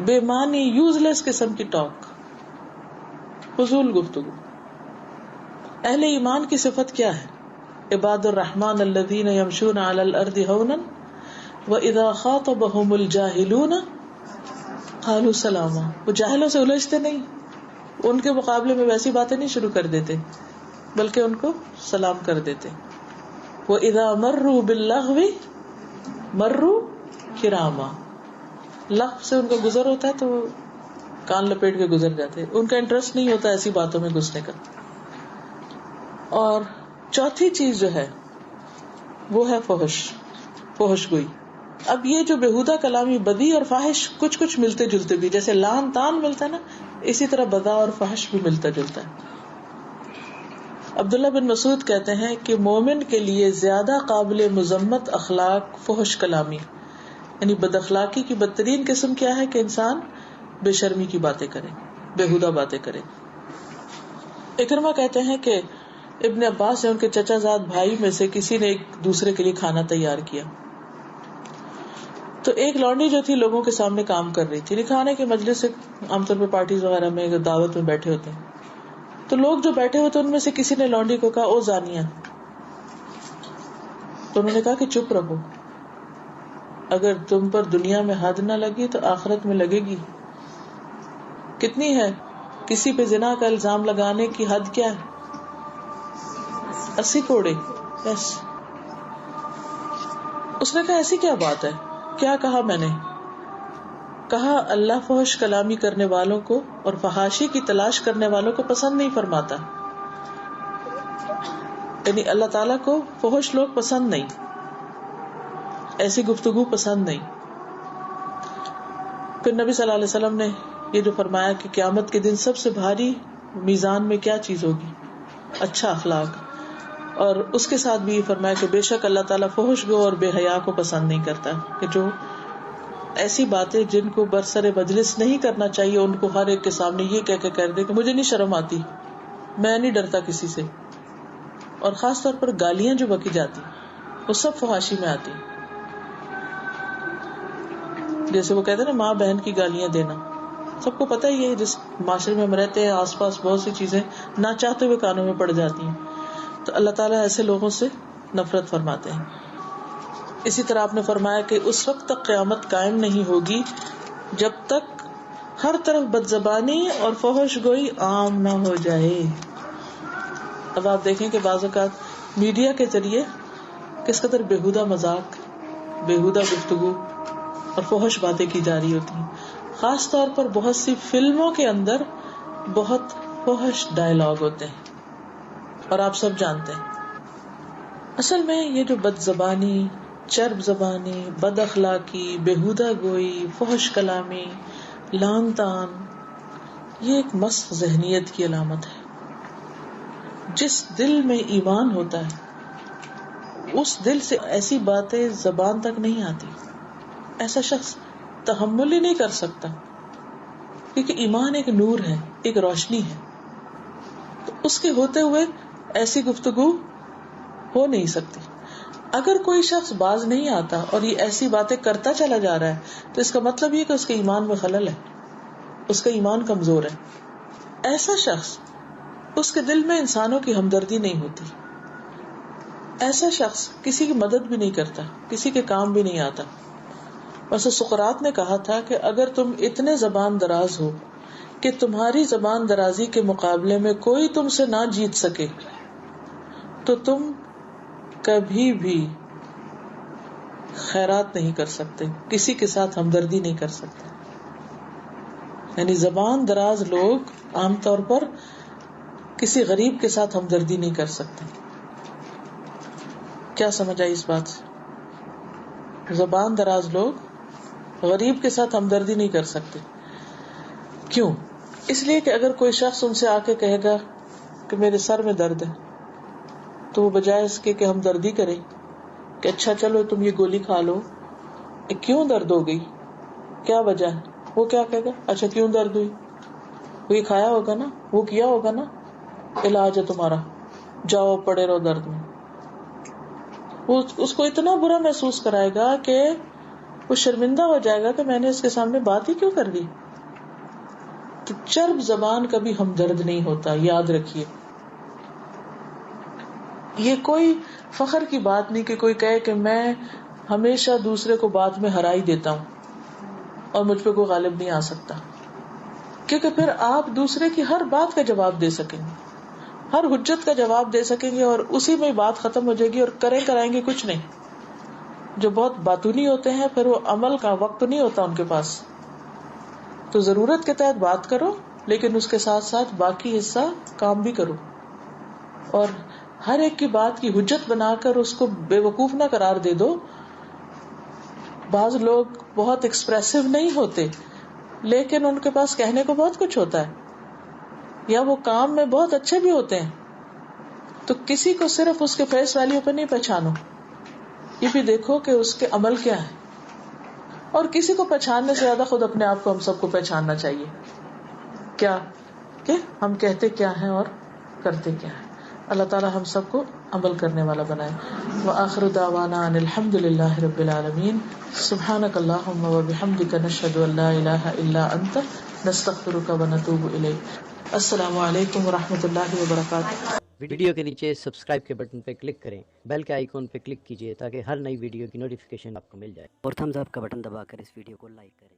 بے معنی یوز لیس قسم کی ٹاک, فضول گفتگو. اہل ایمان کی صفت کیا ہے؟ عباد الرحمن الذین یمشون علی الارض ہونا واذا خاطبهم الجاہلون قالوا سلاما. وہ جاہلوں سے الجھتے نہیں, ان کے مقابلے میں ویسی باتیں نہیں شروع کر دیتے بلکہ ان کو سلام کر دیتے. واذا مروا باللغو مروا کراما, لغو سے ان کا گزر ہوتا ہے تو وہ کان لپیٹ کے گزر جاتے, ان کا انٹرسٹ نہیں ہوتا ایسی باتوں میں گھسنے کا. اور چوتھی چیز جو ہے وہ ہے فحش گوئی. اب یہ جو بےہودہ کلامی بدی اور فاحش کچھ ملتے جلتے بھی, جیسے لان تان ملتا ہے نا, اسی طرح بدا اور فحش بھی ملتا جلتا ہے. عبداللہ بن مسعود کہتے ہیں کہ مومن کے لیے زیادہ قابل مذمت اخلاق فحش کلامی, یعنی بد اخلاقی کی بدترین قسم کیا ہے کہ انسان بے شرمی کی باتیں کرے, بےہودہ باتیں کرے. اکرمہ کہتے ہیں کہ ابن عباس یا ان کے چچا زاد بھائی میں سے کسی نے ایک دوسرے کے لیے کھانا تیار کیا, تو ایک لونڈی جو تھی لوگوں کے سامنے کام کر رہی تھی. کھانے کے مجلس سے عام طور پہ پارٹیز وغیرہ میں دعوت میں بیٹھے ہوتے ہیں, تو لوگ جو بیٹھے ہوتے ان میں سے کسی نے لونڈی کو کہا او زانیہ, تو انہوں نے کہا کہ چپ رہو, اگر تم پر دنیا میں حد نہ لگی تو آخرت میں لگے گی. کتنی ہے, کسی پہ زنا کا الزام لگانے کی حد کیا ہے, 80 کوڑے. بس اس نے کہا ایسی کیا بات ہے, کیا کہا میں نے؟ کہا اللہ فحش کلامی کرنے والوں کو اور فحاشی کی تلاش کرنے والوں کو پسند نہیں فرماتا. یعنی اللہ تعالیٰ کو فحش لوگ پسند نہیں, ایسی گفتگو پسند نہیں. پھر نبی صلی اللہ علیہ وسلم نے یہ جو فرمایا کہ قیامت کے دن سب سے بھاری میزان میں کیا چیز ہوگی, اچھا اخلاق. اور اس کے ساتھ بھی یہ فرمایا کہ بے شک اللہ تعالیٰ فحش گو اور بے حیا کو پسند نہیں کرتا, کہ جو ایسی باتیں جن کو برسر مجلس نہیں کرنا چاہیے ان کو ہر ایک کے سامنے یہ کہہ کے کر دے کہ مجھے نہیں شرم آتی, میں نہیں ڈرتا کسی سے. اور خاص طور پر گالیاں جو بکی جاتی, وہ سب فحاشی میں آتی. جیسے وہ کہتے ہیں نا ماں بہن کی گالیاں دینا, سب کو پتہ ہی ہے جس معاشرے میں ہم رہتے ہیں آس پاس بہت سی چیزیں نہ چاہتے ہوئے کانوں میں پڑ جاتی ہیں. تو اللہ تعالیٰ ایسے لوگوں سے نفرت فرماتے ہیں. اسی طرح آپ نے فرمایا کہ اس وقت تک قیامت قائم نہیں ہوگی جب تک ہر طرف بدزبانی اور فحش گوئی عام نہ ہو جائے. اب آپ دیکھیں کہ بعض اوقات میڈیا کے ذریعے کس قدر بےہودہ مذاق, بےہودہ گفتگو اور فحش باتیں کی جا رہی ہوتی ہیں. خاص طور پر بہت سی فلموں کے اندر بہت فحش ڈائلاگ ہوتے ہیں اور آپ سب جانتے ہیں. اصل میں یہ جو بد زبانی, چرب زبانی, بد اخلاقی, بےہودہ گوئی, فحش کلامی, لعن طعن, یہ ایک مسخ ذہنیت کی علامت ہے. جس دل میں ایمان ہوتا ہے اس دل سے ایسی باتیں زبان تک نہیں آتی. ایسا شخص تحمل ہی نہیں کر سکتا, کیونکہ ایمان ایک نور ہے, ایک روشنی ہے. تو اس کے ہوتے ہوئے ایسی گفتگو ہو نہیں سکتی. اگر کوئی شخص باز نہیں آتا اور یہ ایسی باتیں کرتا چلا جا رہا ہے تو اس کا مطلب یہ کہ اس کے ایمان میں خلل ہے, اس کا ایمان کمزور ہے. ایسا شخص, اس کے دل میں انسانوں کی ہمدردی نہیں ہوتی. ایسا شخص کسی کی مدد بھی نہیں کرتا, کسی کے کام بھی نہیں آتا. ویسے سقراط نے کہا تھا کہ اگر تم اتنے زبان دراز ہو کہ تمہاری زبان درازی کے مقابلے میں کوئی تم سے نہ جیت سکے تو تم کبھی بھی خیرات نہیں کر سکتے, کسی کے ساتھ ہمدردی نہیں کر سکتے. یعنی زبان دراز لوگ عام طور پر کسی غریب کے ساتھ ہمدردی نہیں کر سکتے. کیا سمجھ آئی اس بات سے؟ زبان دراز لوگ غریب کے ساتھ ہمدردی نہیں کر سکتے. کیوں؟ اس لیے کہ اگر کوئی شخص ان سے آ کے کہے گا کہ میرے سر میں درد ہے, تو وہ بجائے اس کے کہ ہمدردی کرے کہ اچھا چلو تم یہ گولی کھا لو, کیوں درد ہو گئی, کیا وجہ ہے, وہ کیا کہے گا, اچھا کیوں درد ہوئی, وہ یہ کھایا ہوگا نا, وہ کیا ہوگا نا, علاج ہے تمہارا, جاؤ پڑے رہو درد میں. وہ اس کو اتنا برا محسوس کرائے گا کہ وہ شرمندہ ہو جائے گا کہ میں نے اس کے سامنے بات ہی کیوں کر دی. تو چرب زبان کبھی ہمدرد نہیں ہوتا, یاد رکھیے. یہ کوئی فخر کی بات نہیں کہ کوئی کہے کہ میں ہمیشہ دوسرے کو بات میں ہرا ہی دیتا ہوں اور مجھ پہ کوئی غالب نہیں آ سکتا, کیونکہ پھر آپ دوسرے کی ہر بات کا جواب دے سکیں گے, ہر حجت کا جواب دے سکیں گے, اور اسی میں بات ختم ہو جائے گی اور کرائیں گے کچھ نہیں. جو بہت باتونی ہوتے ہیں پھر وہ عمل کا وقت نہیں ہوتا ان کے پاس. تو ضرورت کے تحت بات کرو, لیکن اس کے ساتھ ساتھ باقی حصہ کام بھی کرو, اور ہر ایک کی بات کی حجت بنا کر اس کو بے وقوف نہ قرار دے دو. بعض لوگ بہت ایکسپریسو نہیں ہوتے لیکن ان کے پاس کہنے کو بہت کچھ ہوتا ہے, یا وہ کام میں بہت اچھے بھی ہوتے ہیں. تو کسی کو صرف اس کے فیس ویلیو پہ نہیں پہچانو, یہ بھی دیکھو کہ اس کے عمل کیا ہے. اور کسی کو پہچاننے سے زیادہ خود اپنے آپ کو ہم سب کو پہچاننا چاہیے, کیا کہ ہم کہتے کیا ہیں اور کرتے کیا ہیں. اللہ تعالی ہم سب کو عمل کرنے والا بنائے. وآخر دعوانا ان الحمد للہ رب العالمین. سبحانک اللہم وبحمدک نشہد ان لا الہ الا انت نستغفرک ونتوب الیک. السلام علیکم ورحمۃ اللہ وبرکاتہ.
ویڈیو کے نیچے سبسکرائب کے بٹن پہ کلک کریں, بیل کے آئیکن پہ کلک کیجئے تاکہ ہر نئی ویڈیو کی نوٹیفیکیشن آپ کو مل جائے, اور تھمز اپ کا بٹن دبا کر اس ویڈیو کو لائک کریں.